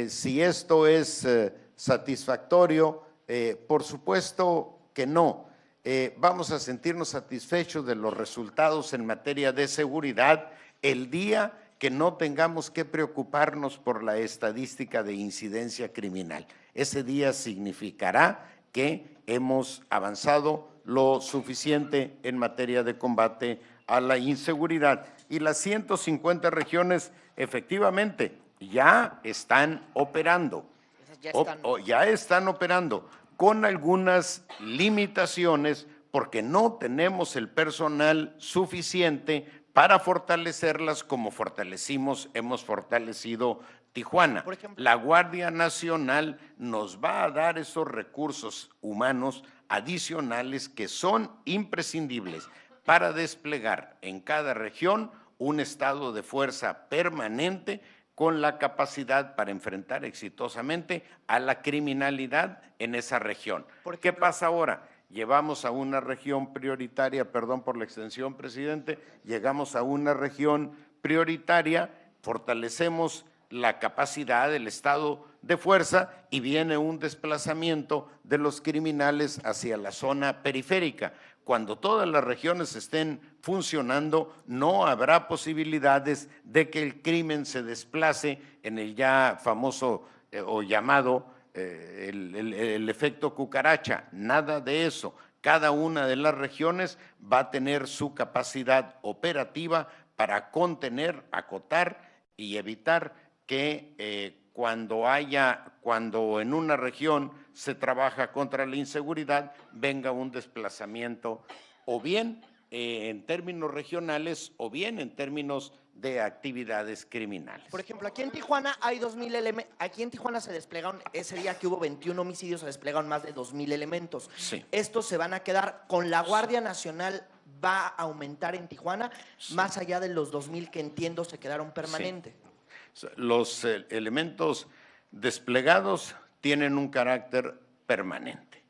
Speaker 4: Si esto es satisfactorio, por supuesto que no. Vamos a sentirnos satisfechos de los resultados en materia de seguridad el día que no tengamos que preocuparnos por la estadística de incidencia criminal. Ese día significará que hemos avanzado lo suficiente en materia de combate a la inseguridad. Y las 150 regiones efectivamente ya están operando. Ya están operando con algunas limitaciones porque no tenemos el personal suficiente para fortalecerlas como hemos fortalecido Tijuana.
Speaker 6: Por ejemplo,
Speaker 4: la Guardia Nacional nos va a dar esos recursos humanos adicionales que son imprescindibles para desplegar en cada región un estado de fuerza permanente con la capacidad para enfrentar exitosamente a la criminalidad en esa región. ¿Qué pasa ahora? Llevamos a una región prioritaria, perdón por la extensión, presidente, llegamos a una región prioritaria, fortalecemos la capacidad del estado de fuerza y viene un desplazamiento de los criminales hacia la zona periférica. Cuando todas las regiones estén funcionando, no habrá posibilidades de que el crimen se desplace en el ya famoso o llamado el efecto cucaracha. Nada de eso. Cada una de las regiones va a tener su capacidad operativa para contener, acotar y evitar que cuando en una región se trabaja contra la inseguridad, venga un desplazamiento o bien en términos regionales o bien en términos de actividades criminales.
Speaker 6: Por ejemplo, aquí en Tijuana hay 2,000 elementos. Aquí en Tijuana se desplegaron, ese día que hubo 21 homicidios, se desplegaron más de 2,000 elementos.
Speaker 4: Sí.
Speaker 6: Estos se van a quedar con la Guardia Nacional. ¿Va a aumentar en Tijuana más allá de los 2,000 que entiendo se quedaron permanentes?
Speaker 4: Sí. Los elementos desplegados tienen un carácter permanente.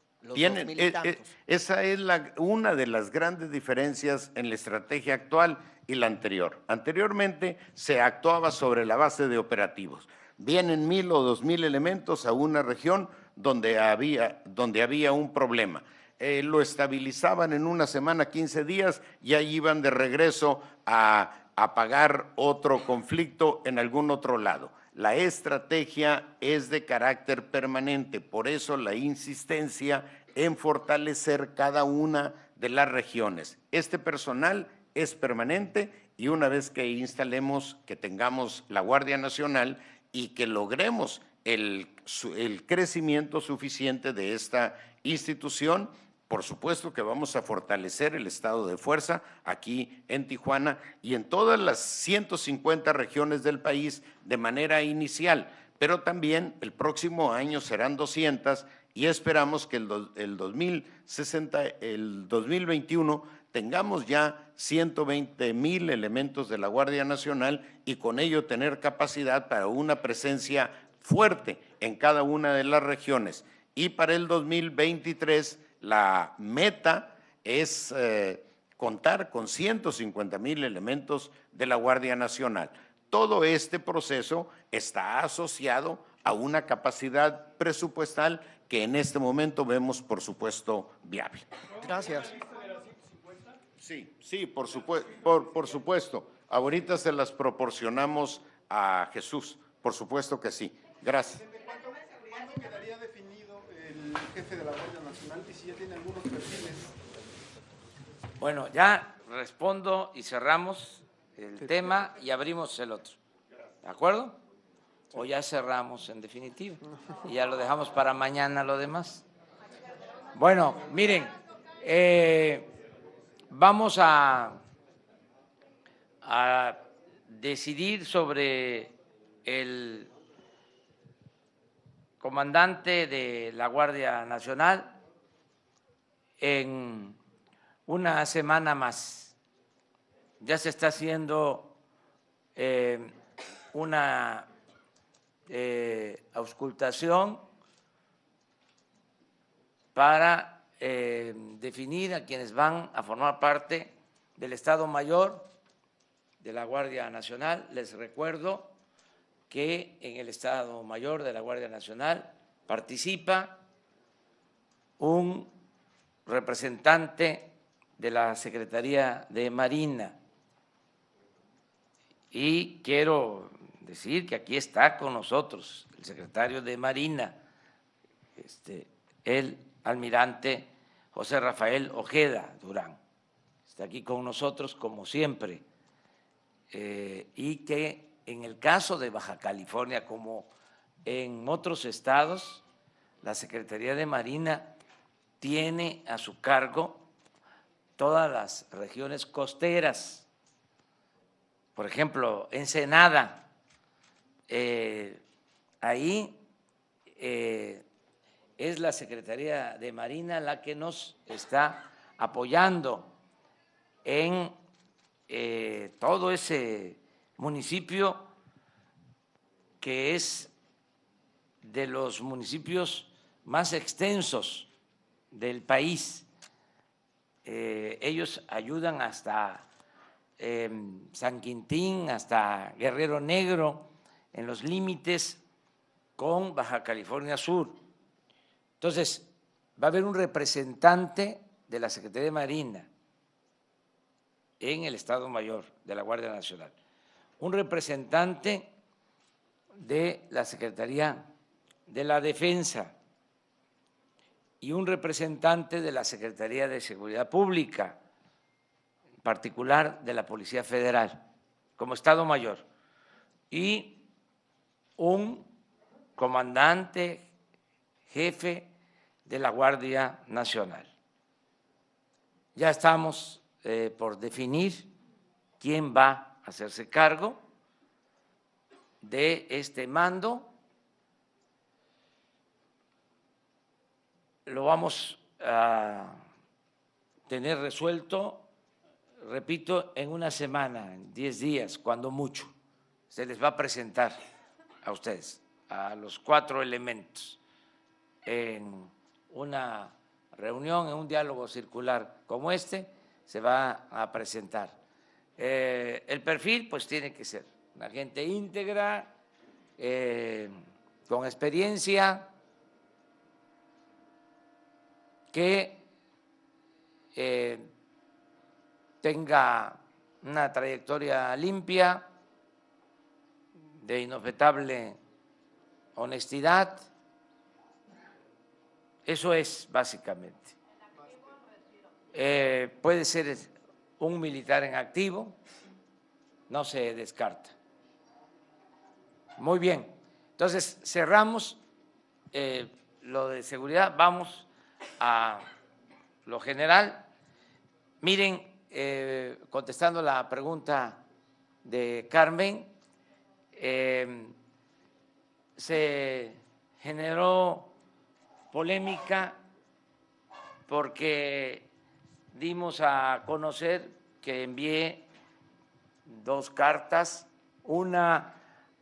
Speaker 4: Esa es una de las grandes diferencias en la estrategia actual y la anterior. Anteriormente se actuaba sobre la base de operativos. Vienen 1,000 o 2,000 elementos a una región donde había un problema. Lo estabilizaban en una semana, 15 días, y ahí iban de regreso a apagar otro conflicto en algún otro lado. La estrategia es de carácter permanente, por eso la insistencia en fortalecer cada una de las regiones. Este personal es permanente y una vez que instalemos, que tengamos la Guardia Nacional y que logremos el crecimiento suficiente de esta institución, por supuesto que vamos a fortalecer el estado de fuerza aquí en Tijuana y en todas las 150 regiones del país de manera inicial, pero también el próximo año serán 200 y esperamos que el 2021 tengamos ya 120,000 elementos de la Guardia Nacional y con ello tener capacidad para una presencia fuerte en cada una de las regiones. Y para el 2023 la meta es contar con 150,000 elementos de la Guardia Nacional. Todo este proceso está asociado a una capacidad presupuestal que en este momento vemos, por supuesto, viable.
Speaker 6: Gracias.
Speaker 4: Sí, por supuesto. Ahorita se las proporcionamos a Jesús, por supuesto que sí. Gracias.
Speaker 7: ¿Cuándo quedaría definido el jefe de la Guardia Nacional y si ya tiene algunos perfiles?
Speaker 1: Bueno, ya respondo y cerramos el tema y abrimos el otro. ¿De acuerdo? O ya cerramos en definitiva y ya lo dejamos para mañana lo demás. Bueno, miren, vamos a decidir sobre el comandante de la Guardia Nacional en una semana más. Ya se está haciendo una auscultación para definir a quienes van a formar parte del Estado Mayor de la Guardia Nacional. Les recuerdo que en el Estado Mayor de la Guardia Nacional participa un representante de la Secretaría de Marina. Y quiero decir que aquí está con nosotros el secretario de Marina, el almirante José Rafael Ojeda Durán. Está aquí con nosotros como siempre. Y que en el caso de Baja California, como en otros estados, la Secretaría de Marina tiene a su cargo todas las regiones costeras. Por ejemplo, Ensenada, ahí es la Secretaría de Marina la que nos está apoyando en todo ese municipio que es de los municipios más extensos del país. Ellos ayudan hasta San Quintín, hasta Guerrero Negro, en los límites con Baja California Sur. Entonces, va a haber un representante de la Secretaría de Marina en el Estado Mayor de la Guardia Nacional, un representante de la Secretaría de la Defensa y un representante de la Secretaría de Seguridad Pública, en particular de la Policía Federal, como Estado Mayor, y un comandante jefe de la Guardia Nacional. Ya estamos por definir quién va a hacerse cargo de este mando. Lo vamos a tener resuelto, repito, en una semana, en 10 días, cuando mucho. Se les va a presentar a ustedes, a los 4 elementos, en una reunión, en un diálogo circular como este, se va a presentar. El perfil, pues, tiene que ser una gente íntegra, con experiencia, que tenga una trayectoria limpia, de inobjetable honestidad. Eso es básicamente. Puede ser un militar en activo, no se descarta. Muy bien, entonces cerramos lo de seguridad, vamos a lo general. Miren, contestando la pregunta de Carmen, se generó polémica porque dimos a conocer que envié 2 cartas, una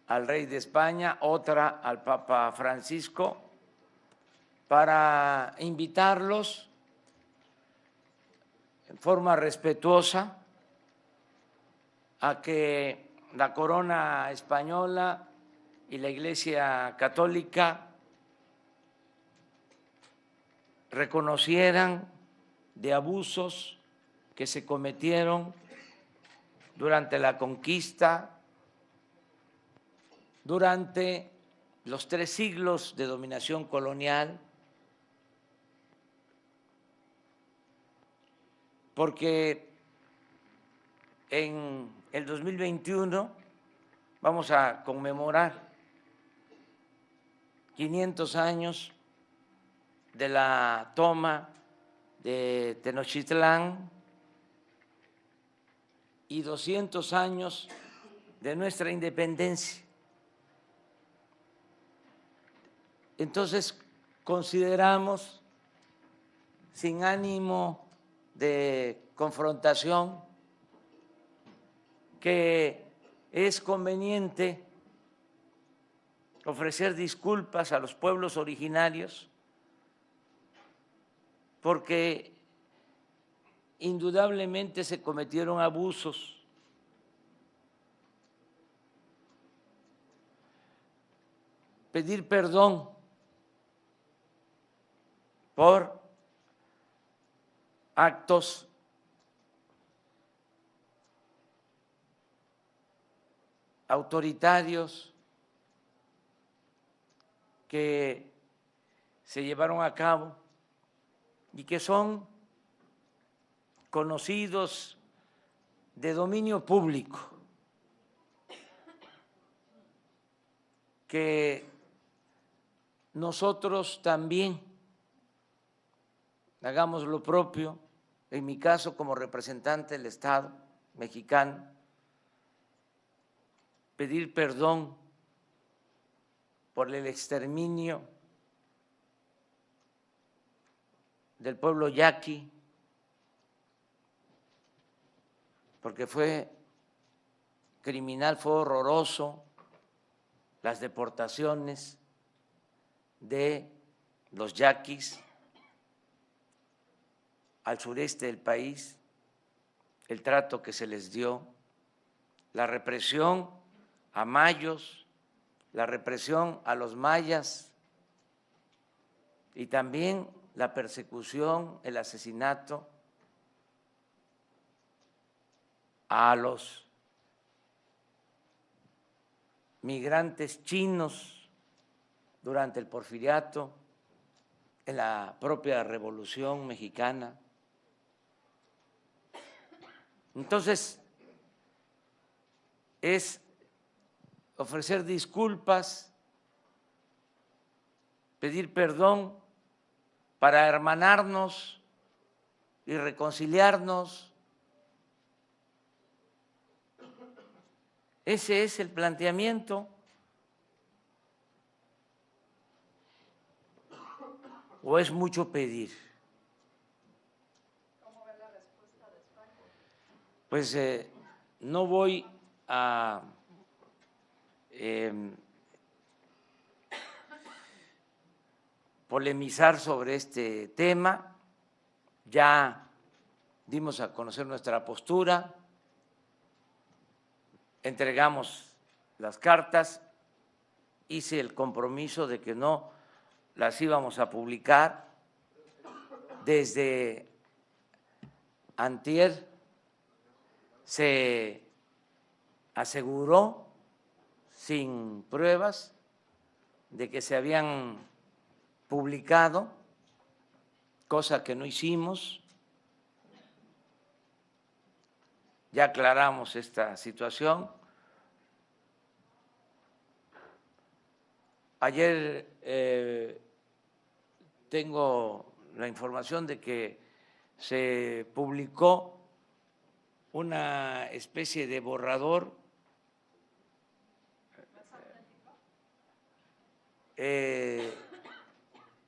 Speaker 1: al rey de España, otra al Papa Francisco, para invitarlos en forma respetuosa a que la corona española y la Iglesia Católica reconocieran de abusos que se cometieron durante la conquista, durante los 3 siglos de dominación colonial, porque en el 2021 vamos a conmemorar 500 años de la toma de Tenochtitlán y 200 años de nuestra independencia. Entonces, consideramos, sin ánimo de confrontación, que es conveniente ofrecer disculpas a los pueblos originarios, porque indudablemente se cometieron abusos. Pedir perdón por actos autoritarios que se llevaron a cabo y que son conocidos de dominio público, que nosotros también hagamos lo propio, en mi caso como representante del Estado mexicano, pedir perdón por el exterminio del pueblo yaqui, porque fue criminal, fue horroroso las deportaciones de los yaquis al sureste del país, el trato que se les dio, la represión a mayos, la represión a los mayas y también la persecución, el asesinato a los migrantes chinos durante el Porfiriato, en la propia Revolución Mexicana. Entonces, es ofrecer disculpas, pedir perdón para hermanarnos y reconciliarnos Ese es el planteamiento. ¿O es mucho pedir? Pues no voy a polemizar sobre este tema. Ya dimos a conocer nuestra postura, entregamos las cartas, hice el compromiso de que no las íbamos a publicar. Desde antier se aseguró sin pruebas de que se habían publicado, cosa que no hicimos. Ya aclaramos esta situación. Ayer tengo la información de que se publicó una especie de borrador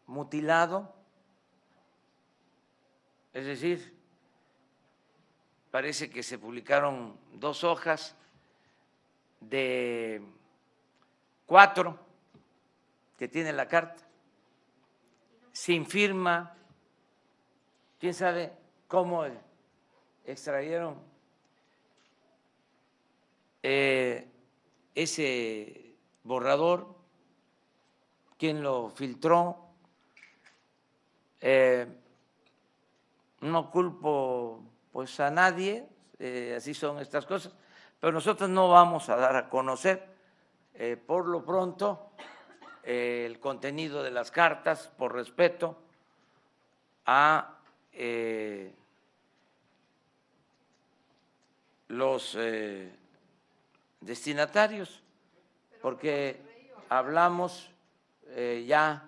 Speaker 1: mutilado, es decir, parece que se publicaron 2 hojas de 4 que tiene la carta, sin firma. ¿Quién sabe cómo extrayeron ese borrador? ¿Quién lo filtró? No culpo pues a nadie, así son estas cosas, pero nosotros no vamos a dar a conocer por lo pronto el contenido de las cartas por respeto a los destinatarios, porque hablamos ya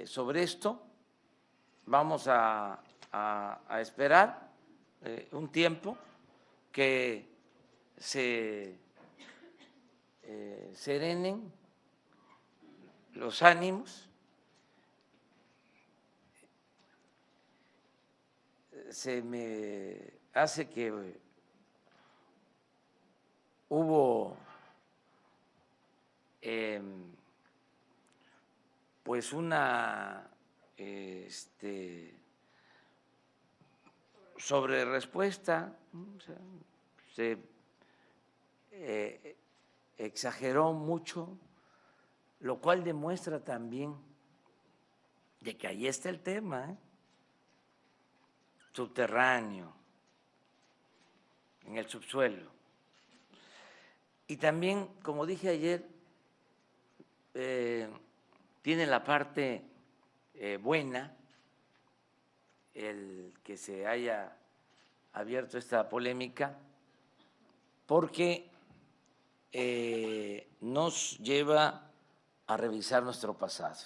Speaker 1: sobre esto. Vamos a esperar un tiempo que se serenen los ánimos. Se me hace que hubo pues una sobre respuesta, o sea, se exageró mucho, lo cual demuestra también de que ahí está el tema, subterráneo, en el subsuelo. Y también, como dije ayer, tiene la parte buena el que se haya abierto esta polémica, porque nos lleva a revisar nuestro pasado,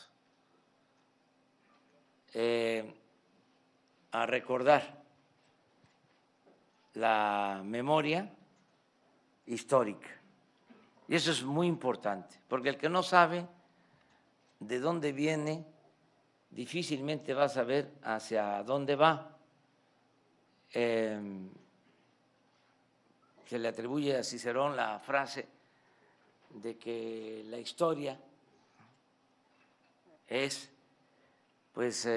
Speaker 1: a recordar la memoria histórica. Y eso es muy importante, porque el que no sabe de dónde viene, difícilmente va a saber hacia dónde va. Se le atribuye a Cicerón la frase de que la historia es pues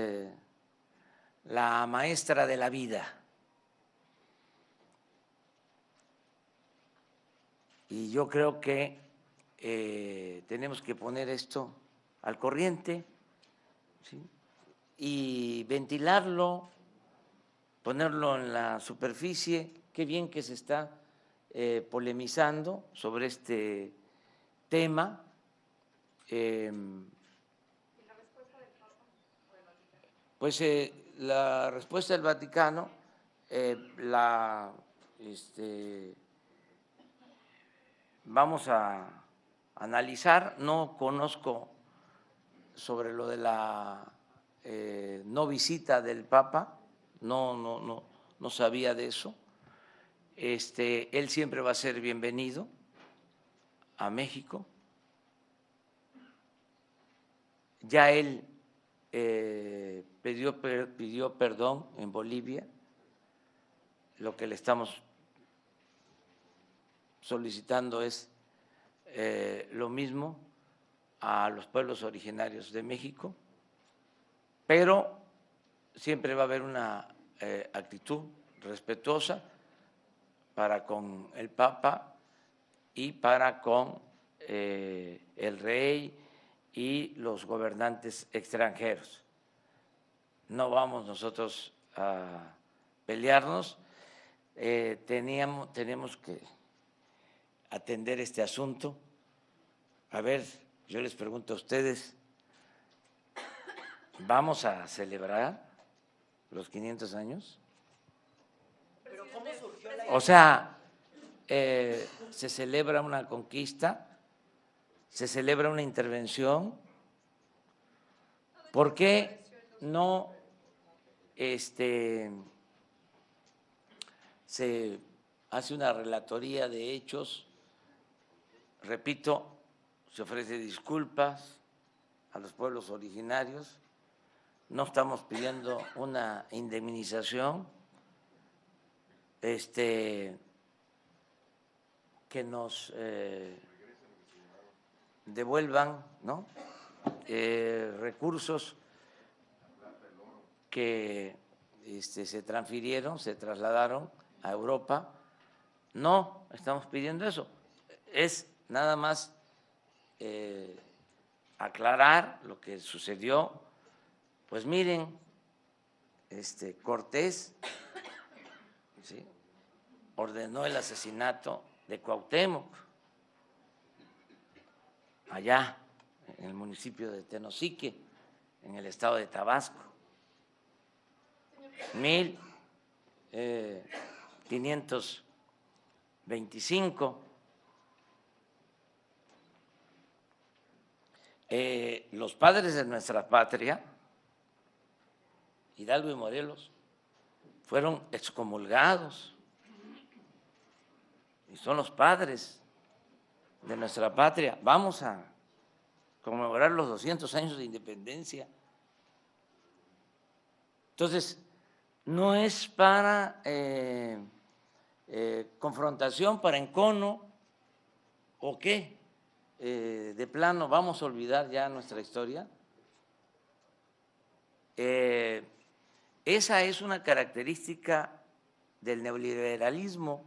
Speaker 1: la maestra de la vida. Y yo creo que tenemos que poner esto al corriente, ¿sí? Y ventilarlo, ponerlo en la superficie. Qué bien que se está polemizando sobre este tema. Pues la respuesta del Vaticano la vamos a analizar. No conozco sobre lo de la no visita del Papa, no sabía de eso. Él siempre va a ser bienvenido a México. Ya él pidió perdón en Bolivia. Lo que le estamos solicitando es lo mismo a los pueblos originarios de México, pero siempre va a haber una actitud respetuosa para con el Papa y para con el rey y los gobernantes extranjeros. No vamos nosotros a pelearnos, tenemos que atender este asunto. A ver, yo les pregunto a ustedes, ¿vamos a celebrar los 500 años? O sea, se celebra una conquista, se celebra una intervención. ¿Por qué no se hace una relatoría de hechos? Repito, se ofrece disculpas a los pueblos originarios, no estamos pidiendo una indemnización, que nos devuelvan, ¿no?, recursos que se transfirieron, se trasladaron a Europa. No estamos pidiendo eso, es nada más aclarar lo que sucedió. Pues miren, Cortés, ¿sí?, ordenó el asesinato de Cuauhtémoc, allá en el municipio de Tenosique, en el estado de Tabasco. 1525. Los padres de nuestra patria, Hidalgo y Morelos, fueron excomulgados y son los padres de nuestra patria. Vamos a conmemorar los 200 años de independencia. Entonces, no es para confrontación, para encono, o qué, de plano vamos a olvidar ya nuestra historia. Esa es una característica del neoliberalismo.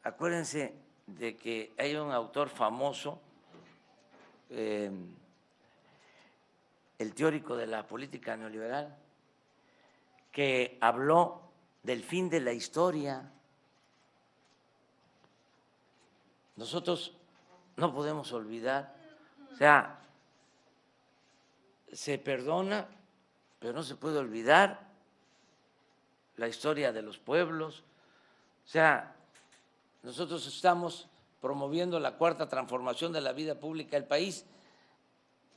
Speaker 1: Acuérdense de que hay un autor famoso, el teórico de la política neoliberal, que habló del fin de la historia. Nosotros no podemos olvidar, o sea, se perdona, pero no se puede olvidar la historia de los pueblos. O sea, nosotros estamos promoviendo la cuarta transformación de la vida pública del país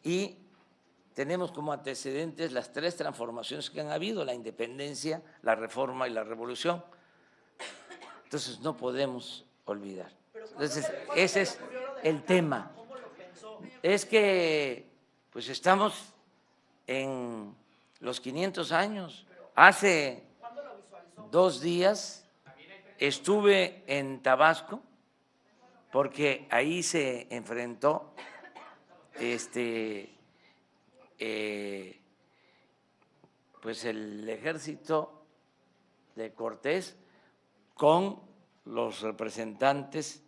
Speaker 1: y tenemos como antecedentes las 3 transformaciones que han habido: la independencia, la reforma y la revolución. Entonces no podemos olvidar. Entonces ese es el tema. Es que pues estamos en los 500 años. Hace 2 días estuve en Tabasco porque ahí se enfrentó pues el ejército de Cortés con los representantes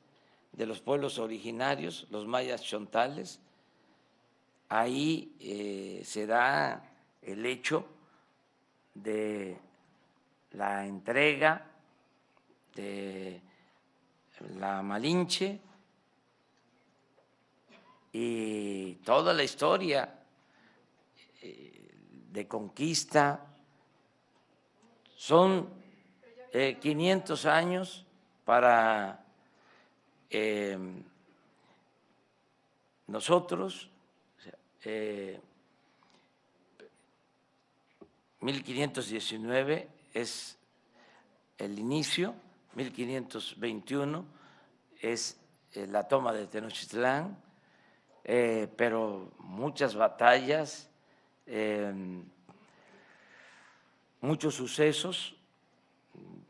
Speaker 1: de los pueblos originarios, los mayas chontales. Ahí se da el hecho de la entrega de la Malinche y toda la historia de conquista. Son 500 años para nosotros, 1519 es el inicio 1521 es la toma de Tenochtitlán, pero muchas batallas, muchos sucesos,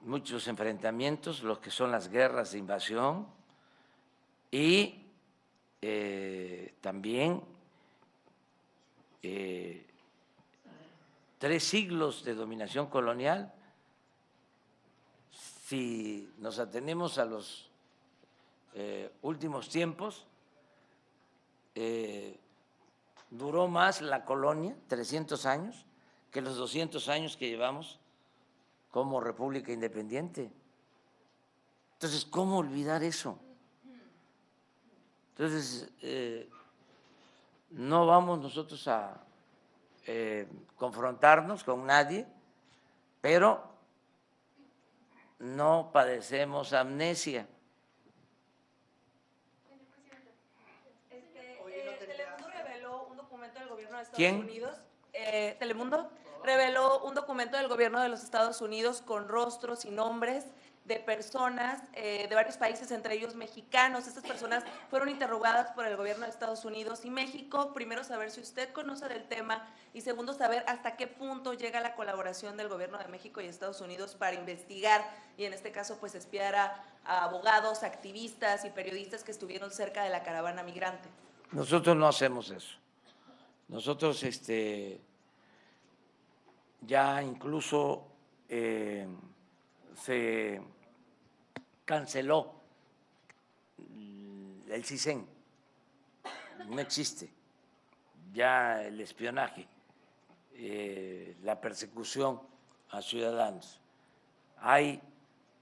Speaker 1: muchos enfrentamientos, los que son las guerras de invasión y también 3 siglos de dominación colonial. Si nos atenemos a los últimos tiempos, duró más la colonia, 300 años, que los 200 años que llevamos como república independiente. Entonces, ¿cómo olvidar eso? Entonces, no vamos nosotros a confrontarnos con nadie, pero no padecemos amnesia.
Speaker 8: Telemundo reveló un documento del gobierno de Estados
Speaker 1: ¿Quién?
Speaker 8: Unidos. Telemundo reveló un documento del gobierno de los Estados Unidos con rostros y nombres de personas de varios países, entre ellos mexicanos. Estas personas fueron interrogadas por el gobierno de Estados Unidos y México. Primero, saber si usted conoce del tema y segundo, saber hasta qué punto llega la colaboración del gobierno de México y Estados Unidos para investigar y en este caso pues espiar a abogados, activistas y periodistas que estuvieron cerca de la caravana migrante.
Speaker 1: Nosotros no hacemos eso. Nosotros ya incluso se canceló el CISEN, no existe ya el espionaje, la persecución a ciudadanos. Hay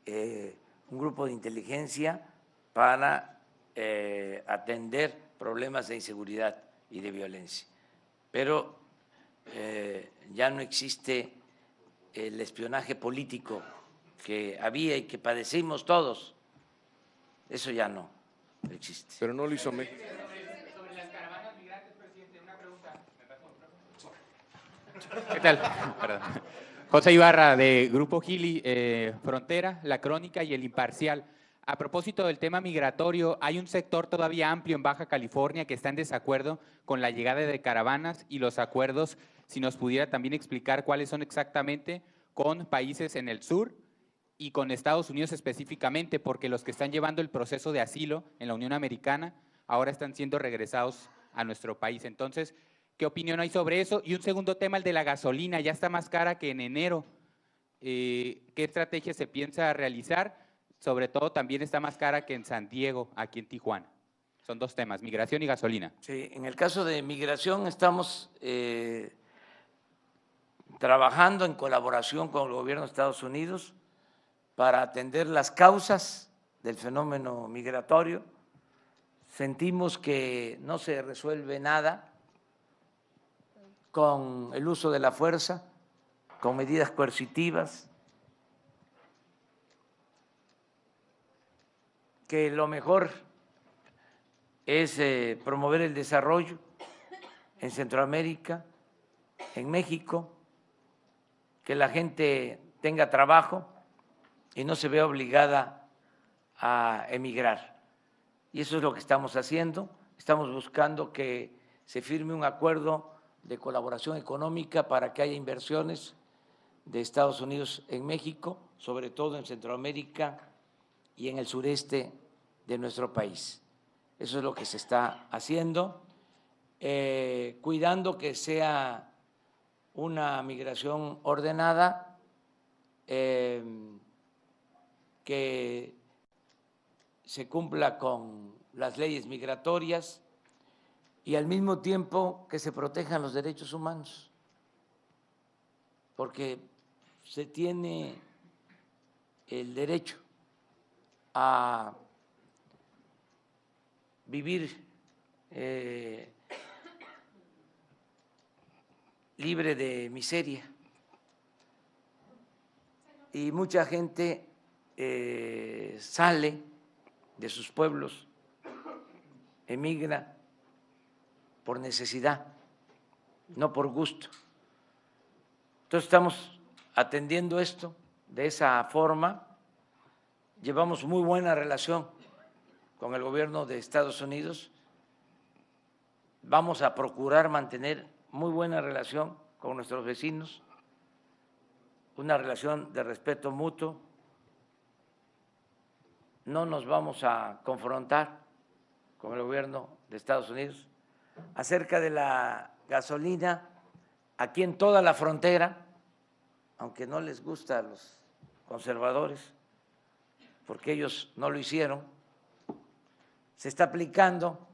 Speaker 1: un grupo de inteligencia para atender problemas de inseguridad y de violencia, pero ya no existe el espionaje político que había y que padecimos todos. Eso ya no existe.
Speaker 9: Pero no lo hizo México.
Speaker 10: Sobre las caravanas migrantes, presidente, una pregunta. ¿Qué tal? Perdón. José Ibarra, de Grupo Gili, Frontera, La Crónica y El Imparcial. A propósito del tema migratorio, hay un sector todavía amplio en Baja California que está en desacuerdo con la llegada de caravanas y los acuerdos. Si nos pudiera también explicar cuáles son exactamente con países en el sur y con Estados Unidos específicamente, porque los que están llevando el proceso de asilo en la Unión Americana ahora están siendo regresados a nuestro país. Entonces, ¿qué opinión hay sobre eso? Y un segundo tema, el de la gasolina, ya está más cara que en enero. ¿Qué estrategia se piensa realizar? Sobre todo también está más cara que en San Diego, aquí en Tijuana. Son 2 temas, migración y gasolina.
Speaker 1: Sí, en el caso de migración estamos trabajando en colaboración con el gobierno de Estados Unidos para atender las causas del fenómeno migratorio. Sentimos que no se resuelve nada con el uso de la fuerza, con medidas coercitivas, que lo mejor es promover el desarrollo en Centroamérica, en México, que la gente tenga trabajo y no se vea obligada a emigrar. Y eso es lo que estamos haciendo. Estamos buscando que se firme un acuerdo de colaboración económica para que haya inversiones de Estados Unidos en México, sobre todo en Centroamérica y en el sureste de nuestro país. Eso es lo que se está haciendo, cuidando que sea una migración ordenada, que se cumpla con las leyes migratorias y al mismo tiempo que se protejan los derechos humanos, porque se tiene el derecho a vivir libre de miseria. Y mucha gente sale de sus pueblos, emigra por necesidad, no por gusto. Entonces estamos atendiendo esto de esa forma, llevamos muy buena relación con el gobierno de Estados Unidos. Vamos a procurar mantener muy buena relación con nuestros vecinos, una relación de respeto mutuo. No nos vamos a confrontar con el gobierno de Estados Unidos. Acerca de la gasolina, aquí en toda la frontera, aunque no les gusta a los conservadores, porque ellos no lo hicieron, se está aplicando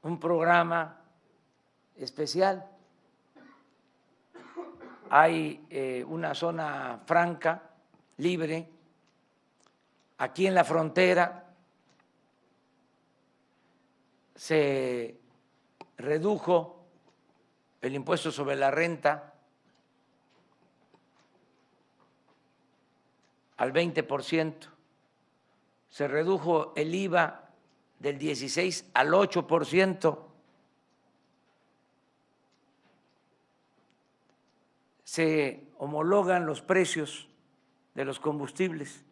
Speaker 1: un programa especial. Hay una zona franca, libre, aquí en la frontera. Se redujo el impuesto sobre la renta al 20%, se redujo el IVA del 16 al 8%, se homologan los precios de los combustibles.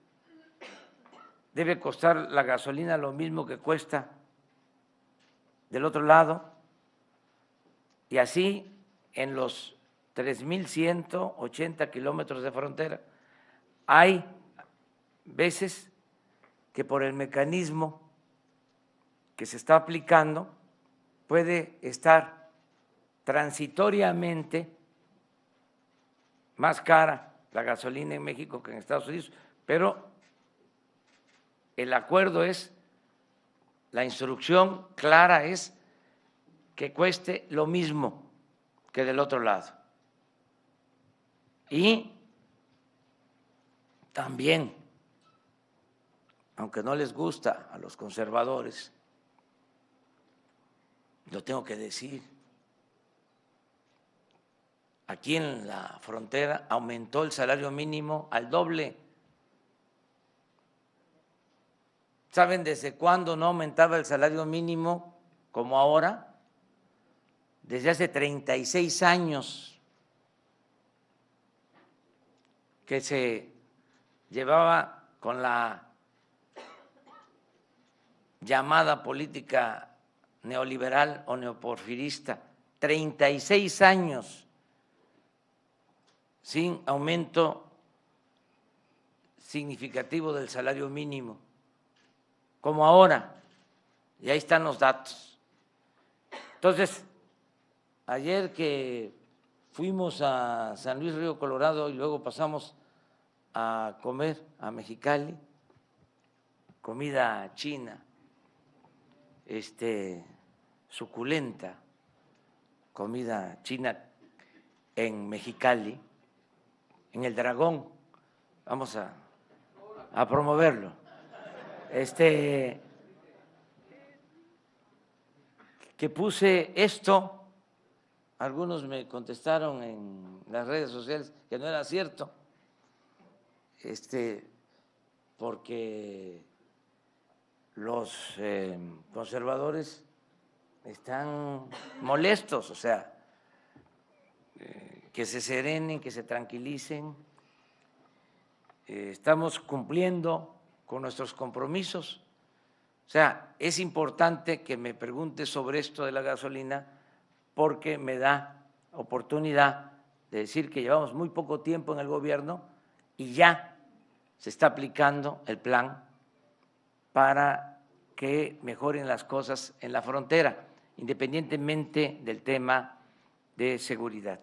Speaker 1: Debe costar la gasolina lo mismo que cuesta del otro lado, y así en los 3.180 kilómetros de frontera. Hay veces que por el mecanismo que se está aplicando puede estar transitoriamente más cara la gasolina en México que en Estados Unidos, pero el acuerdo es, la instrucción clara es que cueste lo mismo que del otro lado. Y también, aunque no les gusta a los conservadores, lo tengo que decir, aquí en la frontera aumentó el salario mínimo al doble. ¿Saben desde cuándo no aumentaba el salario mínimo como ahora? Desde hace 36 años que se llevaba con la llamada política neoliberal o neoporfirista, 36 años sin aumento significativo del salario mínimo, como ahora, y ahí están los datos. Entonces, ayer que fuimos a San Luis Río Colorado y luego pasamos a comer a Mexicali, comida china, suculenta, comida china en Mexicali, en el Dragón, vamos a promoverlo. Que puse esto, algunos me contestaron en las redes sociales que no era cierto, porque los conservadores están molestos, o sea, que se serenen, que se tranquilicen. Estamos cumpliendo con nuestros compromisos. O sea, es importante que me pregunte sobre esto de la gasolina porque me da oportunidad de decir que llevamos muy poco tiempo en el gobierno y ya se está aplicando el plan para que mejoren las cosas en la frontera, independientemente del tema de seguridad.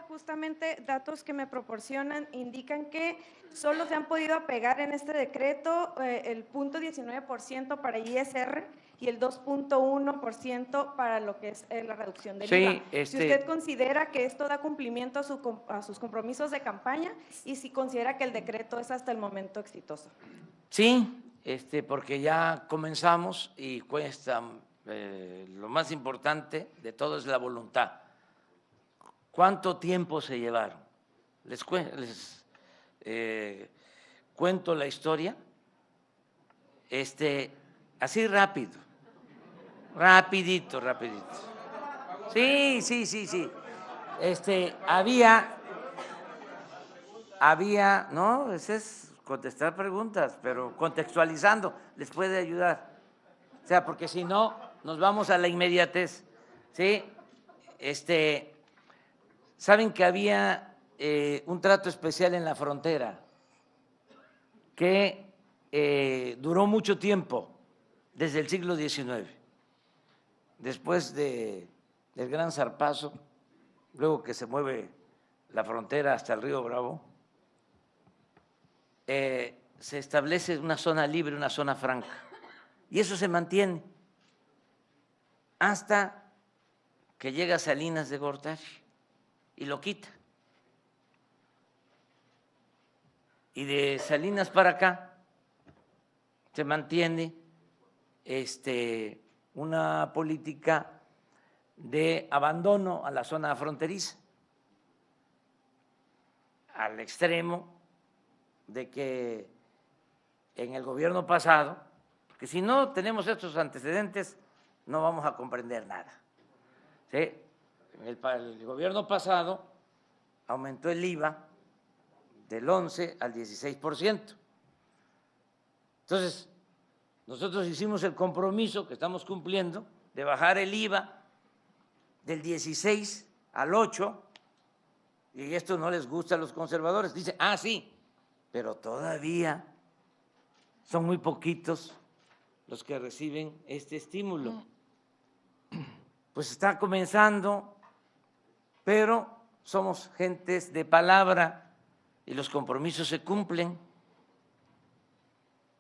Speaker 9: Justamente datos que me proporcionan indican que solo se han podido apegar en este decreto el 0.19% para ISR y el 2.1% para lo que es la reducción del IVA. Si usted considera que esto da cumplimiento a sus compromisos de campaña y si considera que el decreto es hasta el momento exitoso.
Speaker 1: Sí, porque ya comenzamos y cuesta, lo más importante de todo es la voluntad. ¿Cuánto tiempo se llevaron? Les cuento la historia, así rápido, rapidito. Sí. Había había, no, ese es contestar preguntas, pero contextualizando les puede ayudar. O sea, porque si no, nos vamos a la inmediatez. ¿Sí? Saben que había un trato especial en la frontera que duró mucho tiempo, desde el siglo XIX, después del Gran Zarpazo, luego que se mueve la frontera hasta el río Bravo, se establece una zona libre, una zona franca, y eso se mantiene hasta que llega Salinas de Gortari y lo quita. Y de Salinas para acá se mantiene una política de abandono a la zona fronteriza, al extremo de que en el gobierno pasado, porque si no tenemos estos antecedentes no vamos a comprender nada. ¿Sí? El gobierno pasado aumentó el IVA del 11 al 16%. Entonces, nosotros hicimos el compromiso que estamos cumpliendo de bajar el IVA del 16 al 8%, y esto no les gusta a los conservadores. Dicen, sí, pero todavía son muy poquitos los que reciben este estímulo. Pues está comenzando, pero somos gentes de palabra y los compromisos se cumplen.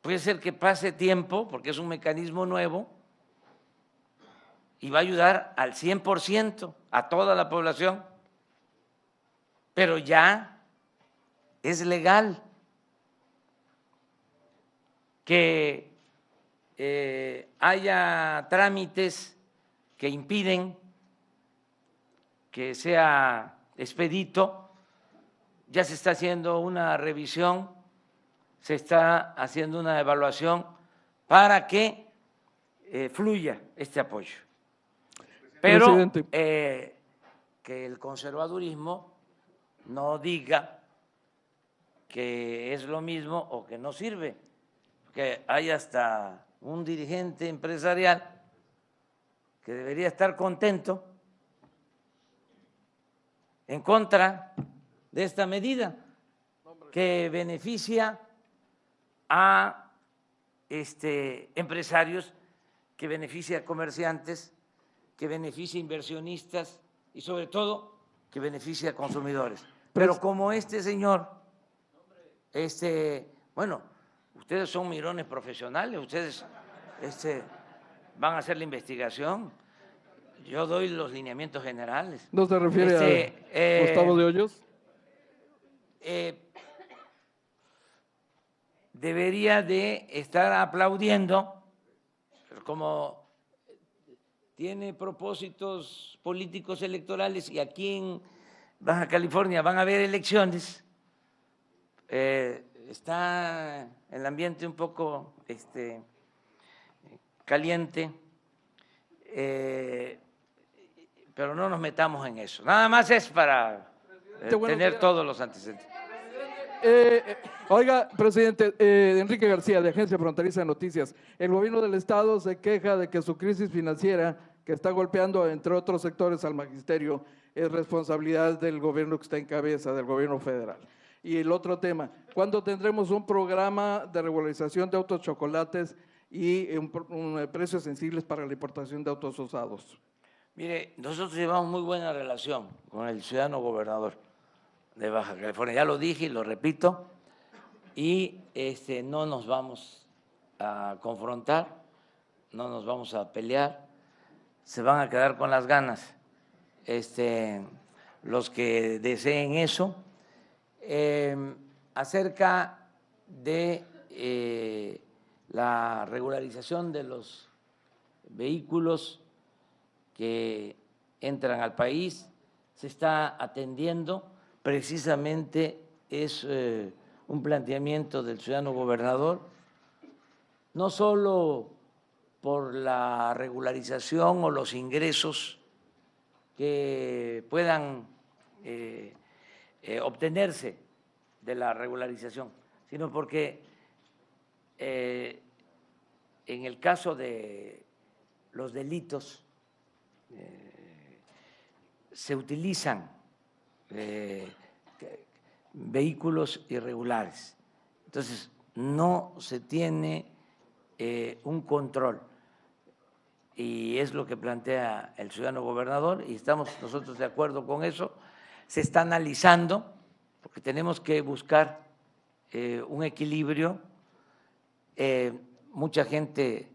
Speaker 1: Puede ser que pase tiempo, porque es un mecanismo nuevo, y va a ayudar al 100% a toda la población, pero ya es legal que haya trámites que impiden que sea expedito. Ya se está haciendo una revisión, se está haciendo una evaluación para que fluya este apoyo. Pero que el conservadurismo no diga que es lo mismo o que no sirve, porque hay hasta un dirigente empresarial que debería estar contento en contra de esta medida que beneficia a empresarios, que beneficia a comerciantes, que beneficia a inversionistas y sobre todo que beneficia a consumidores. Pero como este señor, bueno, ustedes son mirones profesionales, ustedes van a hacer la investigación, yo doy los lineamientos generales.
Speaker 11: ¿No se refiere a Gustavo de Hoyos?
Speaker 1: Debería de estar aplaudiendo, como tiene propósitos políticos electorales y aquí en Baja California van a haber elecciones, está el ambiente un poco caliente, pero no nos metamos en eso. Nada más es para tener todos los antecedentes.
Speaker 11: Oiga, presidente, Enrique García, de Agencia Fronteriza de Noticias. El gobierno del estado se queja de que su crisis financiera, que está golpeando, entre otros sectores, al magisterio, es responsabilidad del gobierno que está en cabeza, del gobierno federal. Y el otro tema, ¿cuándo tendremos un programa de regularización de autos chocolates y precios sensibles para la importación de autos usados?
Speaker 1: Mire, nosotros llevamos muy buena relación con el ciudadano gobernador de Baja California. Ya lo dije y lo repito, y no nos vamos a confrontar, no nos vamos a pelear, se van a quedar con las ganas los que deseen eso. Acerca de la regularización de los vehículos que entran al país, se está atendiendo. Precisamente es un planteamiento del ciudadano gobernador, no solo por la regularización o los ingresos que puedan obtenerse de la regularización, sino porque en el caso de los delitos se utilizan vehículos irregulares. Entonces, no se tiene un control. Y es lo que plantea el ciudadano gobernador y estamos nosotros de acuerdo con eso. Se está analizando porque tenemos que buscar un equilibrio. Mucha gente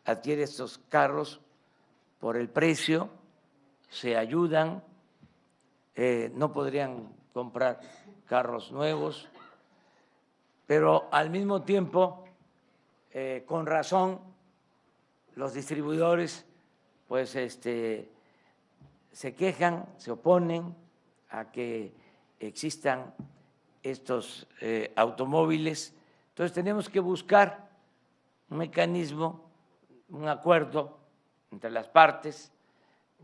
Speaker 1: adquiere estos carros por el precio, se ayudan, no podrían comprar carros nuevos, pero al mismo tiempo, con razón, los distribuidores pues se quejan, se oponen a que existan estos automóviles. Entonces tenemos que buscar un mecanismo, un acuerdo entre las partes.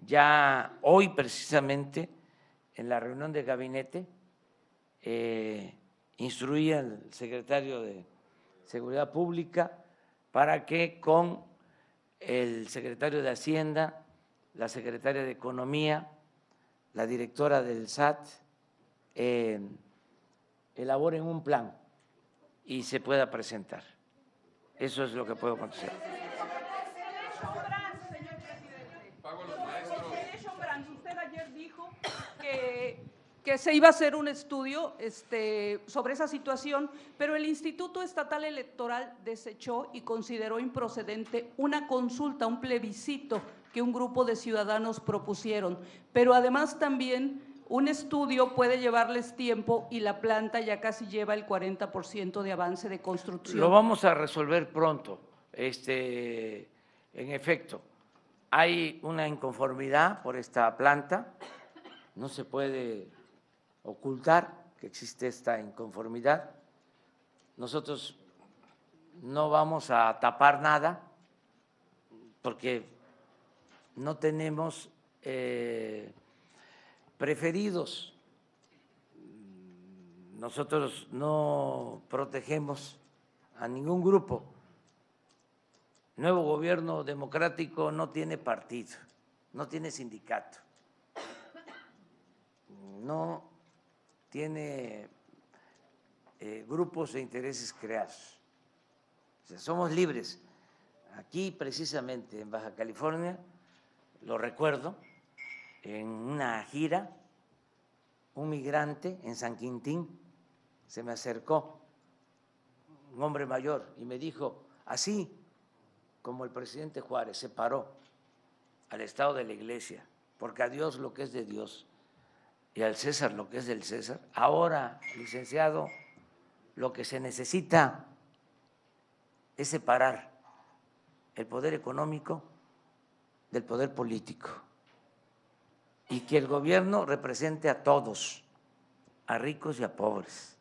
Speaker 1: Ya hoy precisamente en la reunión de gabinete instruía al secretario de Seguridad Pública para que con el secretario de Hacienda, la secretaria de Economía, la directora del SAT, elaboren un plan y se pueda presentar. Eso es lo que puedo contestar.
Speaker 12: Usted ayer dijo que se iba a hacer un estudio sobre esa situación, pero el Instituto Estatal Electoral desechó y consideró improcedente una consulta, un plebiscito que un grupo de ciudadanos propusieron. Pero además también un estudio puede llevarles tiempo y la planta ya casi lleva el 40% de avance de construcción.
Speaker 1: Lo vamos a resolver pronto. En efecto, hay una inconformidad por esta planta, no se puede ocultar que existe esta inconformidad. Nosotros no vamos a tapar nada porque no tenemos preferidos. Nosotros no protegemos a ningún grupo. El nuevo gobierno democrático no tiene partido, no tiene sindicato, no tiene grupos de intereses creados. O sea, somos libres. Aquí precisamente en Baja California, lo recuerdo, en una gira, un migrante en San Quintín se me acercó, un hombre mayor, y me dijo, así como el presidente Juárez separó al Estado de la Iglesia, porque a Dios lo que es de Dios y al César lo que es del César, ahora, licenciado, lo que se necesita es separar el poder económico del poder político y que el gobierno represente a todos, a ricos y a pobres,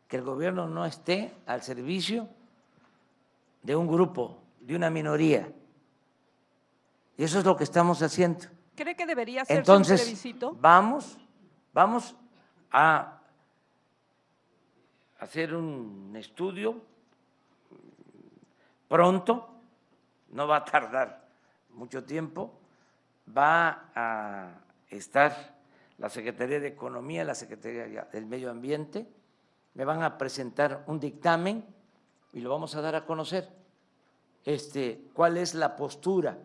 Speaker 1: que el gobierno no esté al servicio de un grupo, de una minoría. Y eso es lo que estamos haciendo.
Speaker 12: ¿Cree que debería hacerse
Speaker 1: Entonces,
Speaker 12: un plebiscito?
Speaker 1: Vamos a hacer un estudio pronto, no va a tardar mucho tiempo, va a estar la Secretaría de Economía, la Secretaría del Medio Ambiente, me van a presentar un dictamen y lo vamos a dar a conocer. ¿Cuál es la postura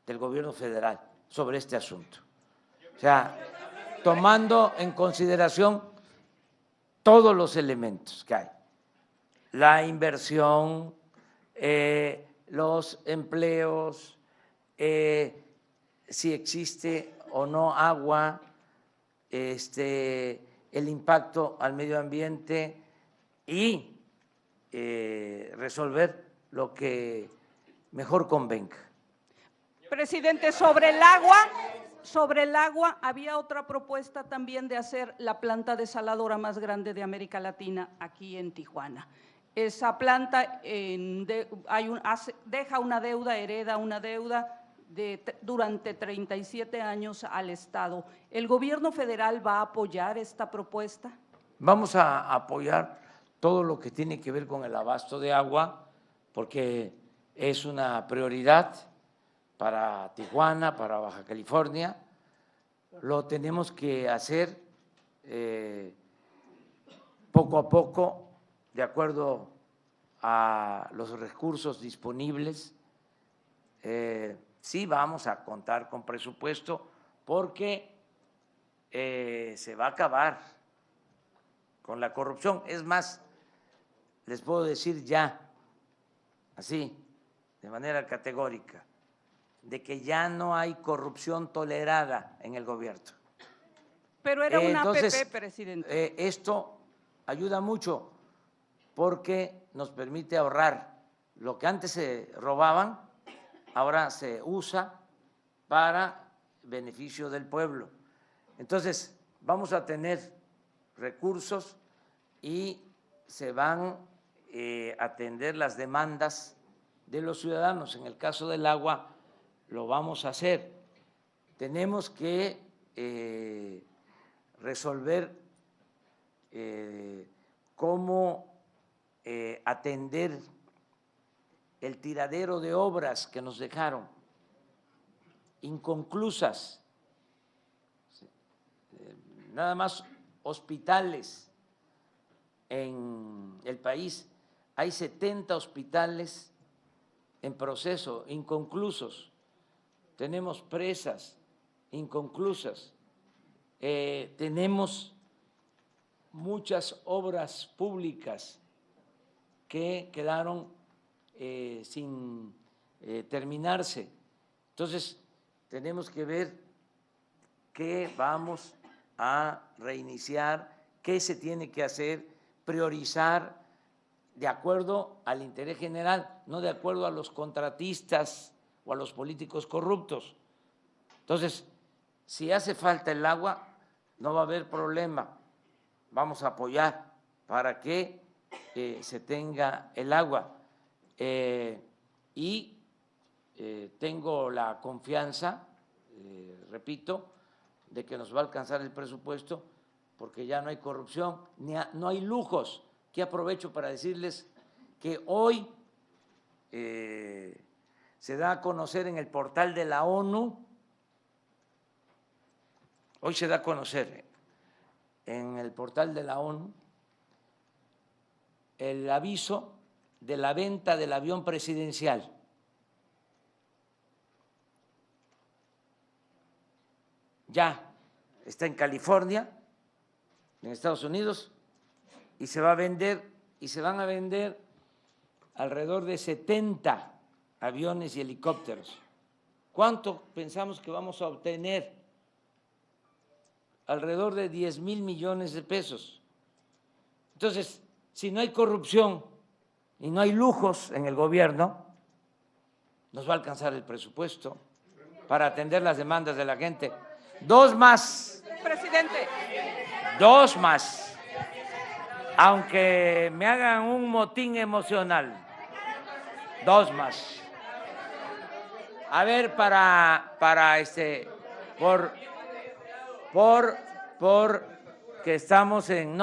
Speaker 1: del gobierno federal sobre este asunto? O sea, tomando en consideración todos los elementos que hay, la inversión, los empleos, si existe o no agua, el impacto al medio ambiente y resolver lo que mejor convenga.
Speaker 12: Presidente, sobre el agua había otra propuesta también de hacer la planta desaladora más grande de América Latina aquí en Tijuana. Esa planta deja una deuda, hereda una deuda durante 37 años al Estado. ¿El gobierno federal va a apoyar esta propuesta?
Speaker 1: Vamos a apoyar todo lo que tiene que ver con el abasto de agua, porque es una prioridad para Tijuana, para Baja California. Lo tenemos que hacer poco a poco, de acuerdo a los recursos disponibles. Sí vamos a contar con presupuesto porque se va a acabar con la corrupción. Es más, les puedo decir ya, así, de manera categórica, de que ya no hay corrupción tolerada en el gobierno.
Speaker 12: Pero era una
Speaker 1: Entonces,
Speaker 12: APP, presidente.
Speaker 1: esto ayuda mucho porque nos permite ahorrar. Lo que antes se robaban, ahora se usa para beneficio del pueblo. Entonces, vamos a tener recursos y se van a atender las demandas de los ciudadanos. En el caso del agua, lo vamos a hacer. Tenemos que resolver cómo atender el tiradero de obras que nos dejaron inconclusas. Nada más hospitales en el país. Hay 70 hospitales en proceso, inconclusos. Tenemos presas inconclusas. Tenemos muchas obras públicas que quedaron sin terminarse. Entonces, tenemos que ver qué vamos a reiniciar, qué se tiene que hacer, priorizar de acuerdo al interés general, no de acuerdo a los contratistas o a los políticos corruptos. Entonces, si hace falta el agua, no va a haber problema. Vamos a apoyar para que se tenga el agua. Y tengo la confianza, repito, de que nos va a alcanzar el presupuesto porque ya no hay corrupción, no hay lujos. Que aprovecho para decirles que hoy se da a conocer en el portal de la ONU, hoy se da a conocer en el portal de la ONU el aviso de la venta del avión presidencial. Ya está en California, en Estados Unidos, y se va a vender, y se van a vender alrededor de 70 aviones y helicópteros. ¿Cuánto pensamos que vamos a obtener? Alrededor de 10,000 millones de pesos. Entonces, si no hay corrupción y no hay lujos en el gobierno, nos va a alcanzar el presupuesto para atender las demandas de la gente. 2 más.
Speaker 12: Presidente.
Speaker 1: 2 más. Aunque me hagan un motín emocional, 2 más. A ver, porque estamos en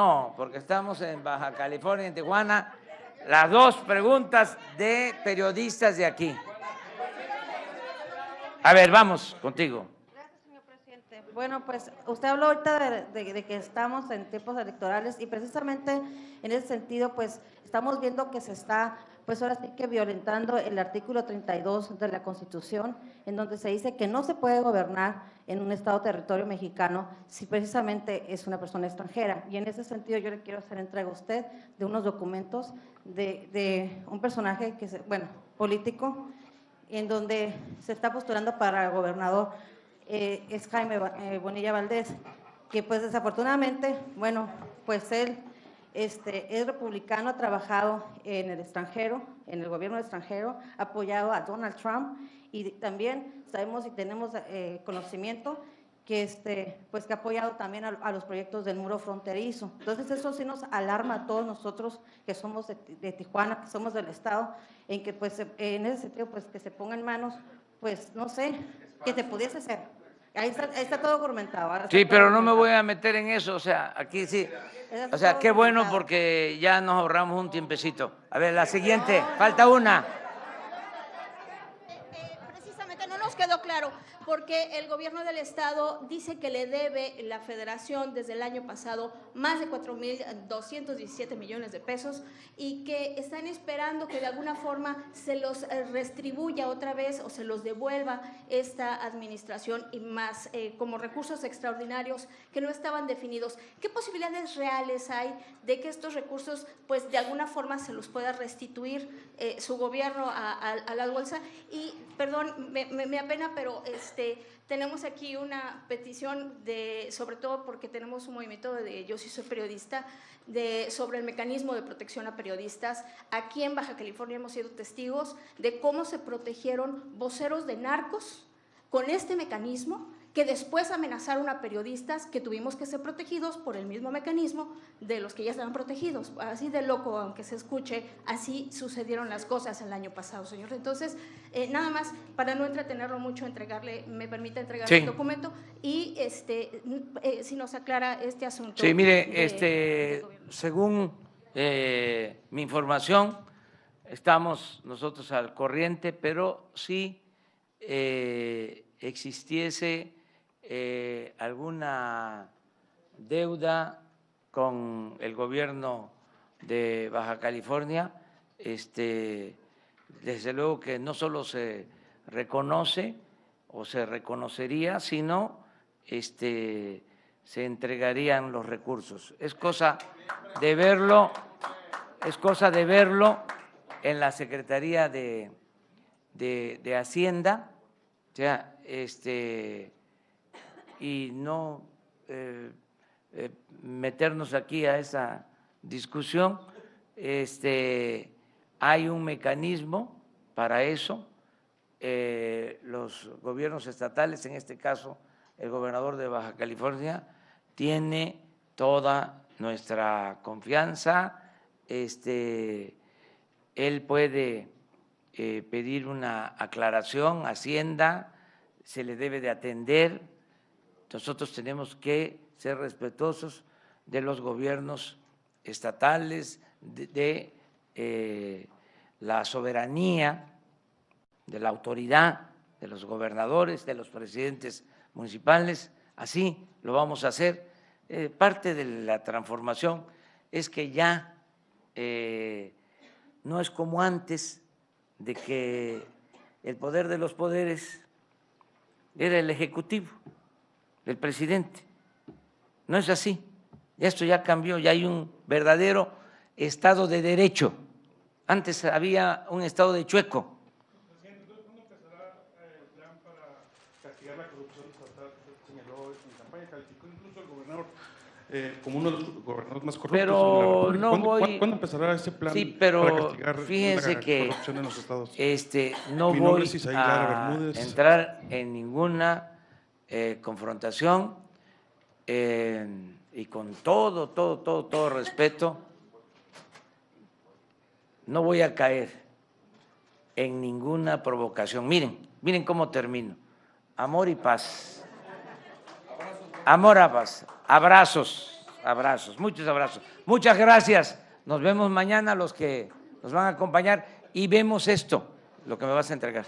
Speaker 1: Baja California, en Tijuana, las 2 preguntas de periodistas de aquí. A ver, vamos contigo.
Speaker 13: Bueno, pues usted habló ahorita de que estamos en tiempos electorales y precisamente en ese sentido, pues estamos viendo que se está, pues ahora sí que violentando el artículo 32 de la Constitución, en donde se dice que no se puede gobernar en un estado territorio mexicano si precisamente es una persona extranjera. Y en ese sentido yo le quiero hacer entrega a usted de unos documentos de un personaje que político, en donde se está postulando para gobernador. Es Jaime Bonilla Valdés, que pues desafortunadamente, pues él es republicano, ha trabajado en el extranjero, en el gobierno extranjero, ha apoyado a Donald Trump y también sabemos y tenemos conocimiento que pues que ha apoyado también a los proyectos del muro fronterizo. Entonces eso sí nos alarma a todos nosotros que somos de Tijuana, que somos del estado, en que pues en ese sentido pues que se ponga en manos, pues no sé, que se pudiese hacer. Ahí está todo documentado. Ahora
Speaker 1: Sí,
Speaker 13: está
Speaker 1: pero
Speaker 13: todo
Speaker 1: no me
Speaker 13: documentado.
Speaker 1: voy a meter en eso, o sea, aquí sí.
Speaker 13: Está
Speaker 1: O sea,
Speaker 13: todo
Speaker 1: qué bueno
Speaker 13: documentado.
Speaker 1: porque ya nos ahorramos un tiempecito. A ver, la siguiente, falta una.
Speaker 14: Precisamente no nos quedó claro, porque el gobierno del estado dice que le debe la federación desde el año pasado más de 4.217 millones de pesos y que están esperando que de alguna forma se los restribuya otra vez o se los devuelva esta administración y más como recursos extraordinarios que no estaban definidos. ¿Qué posibilidades reales hay de que estos recursos pues de alguna forma se los pueda restituir su gobierno a la bolsa? Y perdón, me apena, pero tenemos aquí una petición sobre todo porque tenemos un movimiento de Yo sí soy periodista, sobre el mecanismo de protección a periodistas. Aquí en Baja California hemos sido testigos de cómo se protegieron voceros de narcos con este mecanismo, que después amenazaron a periodistas que tuvimos que ser protegidos por el mismo mecanismo de los que ya estaban protegidos. Así de loco, aunque se escuche, así sucedieron las cosas el año pasado, señor. Entonces, nada más, para no entretenerlo mucho, me permite entregarle el documento y si nos aclara este asunto.
Speaker 1: Sí, mire, según mi información, estamos nosotros al corriente, pero si existiese alguna deuda con el gobierno de Baja California, desde luego que no solo se reconoce o se reconocería, sino se entregarían los recursos. Es cosa de verlo, en la Secretaría de Hacienda, o sea, y no meternos aquí a esa discusión. Hay un mecanismo para eso. Los gobiernos estatales, en este caso el gobernador de Baja California, tiene toda nuestra confianza. Él puede pedir una aclaración, Hacienda se le debe de atender. Nosotros tenemos que ser respetuosos de los gobiernos estatales, de la soberanía, de la autoridad, de los gobernadores, de los presidentes municipales. Así lo vamos a hacer. Parte de la transformación es que ya no es como antes, de que el poder de los poderes era el ejecutivo, el presidente. No es así. Esto ya cambió, ya hay un verdadero Estado de Derecho. Antes había un Estado de chueco.
Speaker 7: ¿Cuándo empezará el plan para castigar la corrupción estatal? Señaló en campaña, calificó incluso el gobernador como uno de los gobernadores más corruptos
Speaker 1: Pero
Speaker 7: de la República.
Speaker 1: no voy.
Speaker 7: ¿Cuándo empezará ese plan
Speaker 1: pero
Speaker 7: para castigar
Speaker 1: fíjense
Speaker 7: la
Speaker 1: que
Speaker 7: corrupción en los estados?
Speaker 1: No
Speaker 7: Mi
Speaker 1: voy
Speaker 7: nombre es Isaí Lara
Speaker 1: a
Speaker 7: Bermúdez.
Speaker 1: entrar en ninguna confrontación y con todo respeto, no voy a caer en ninguna provocación. Miren cómo termino. Amor y paz. Amor a paz. Abrazos, muchos abrazos. Muchas gracias. Nos vemos mañana los que nos van a acompañar y vemos esto, lo que me vas a entregar.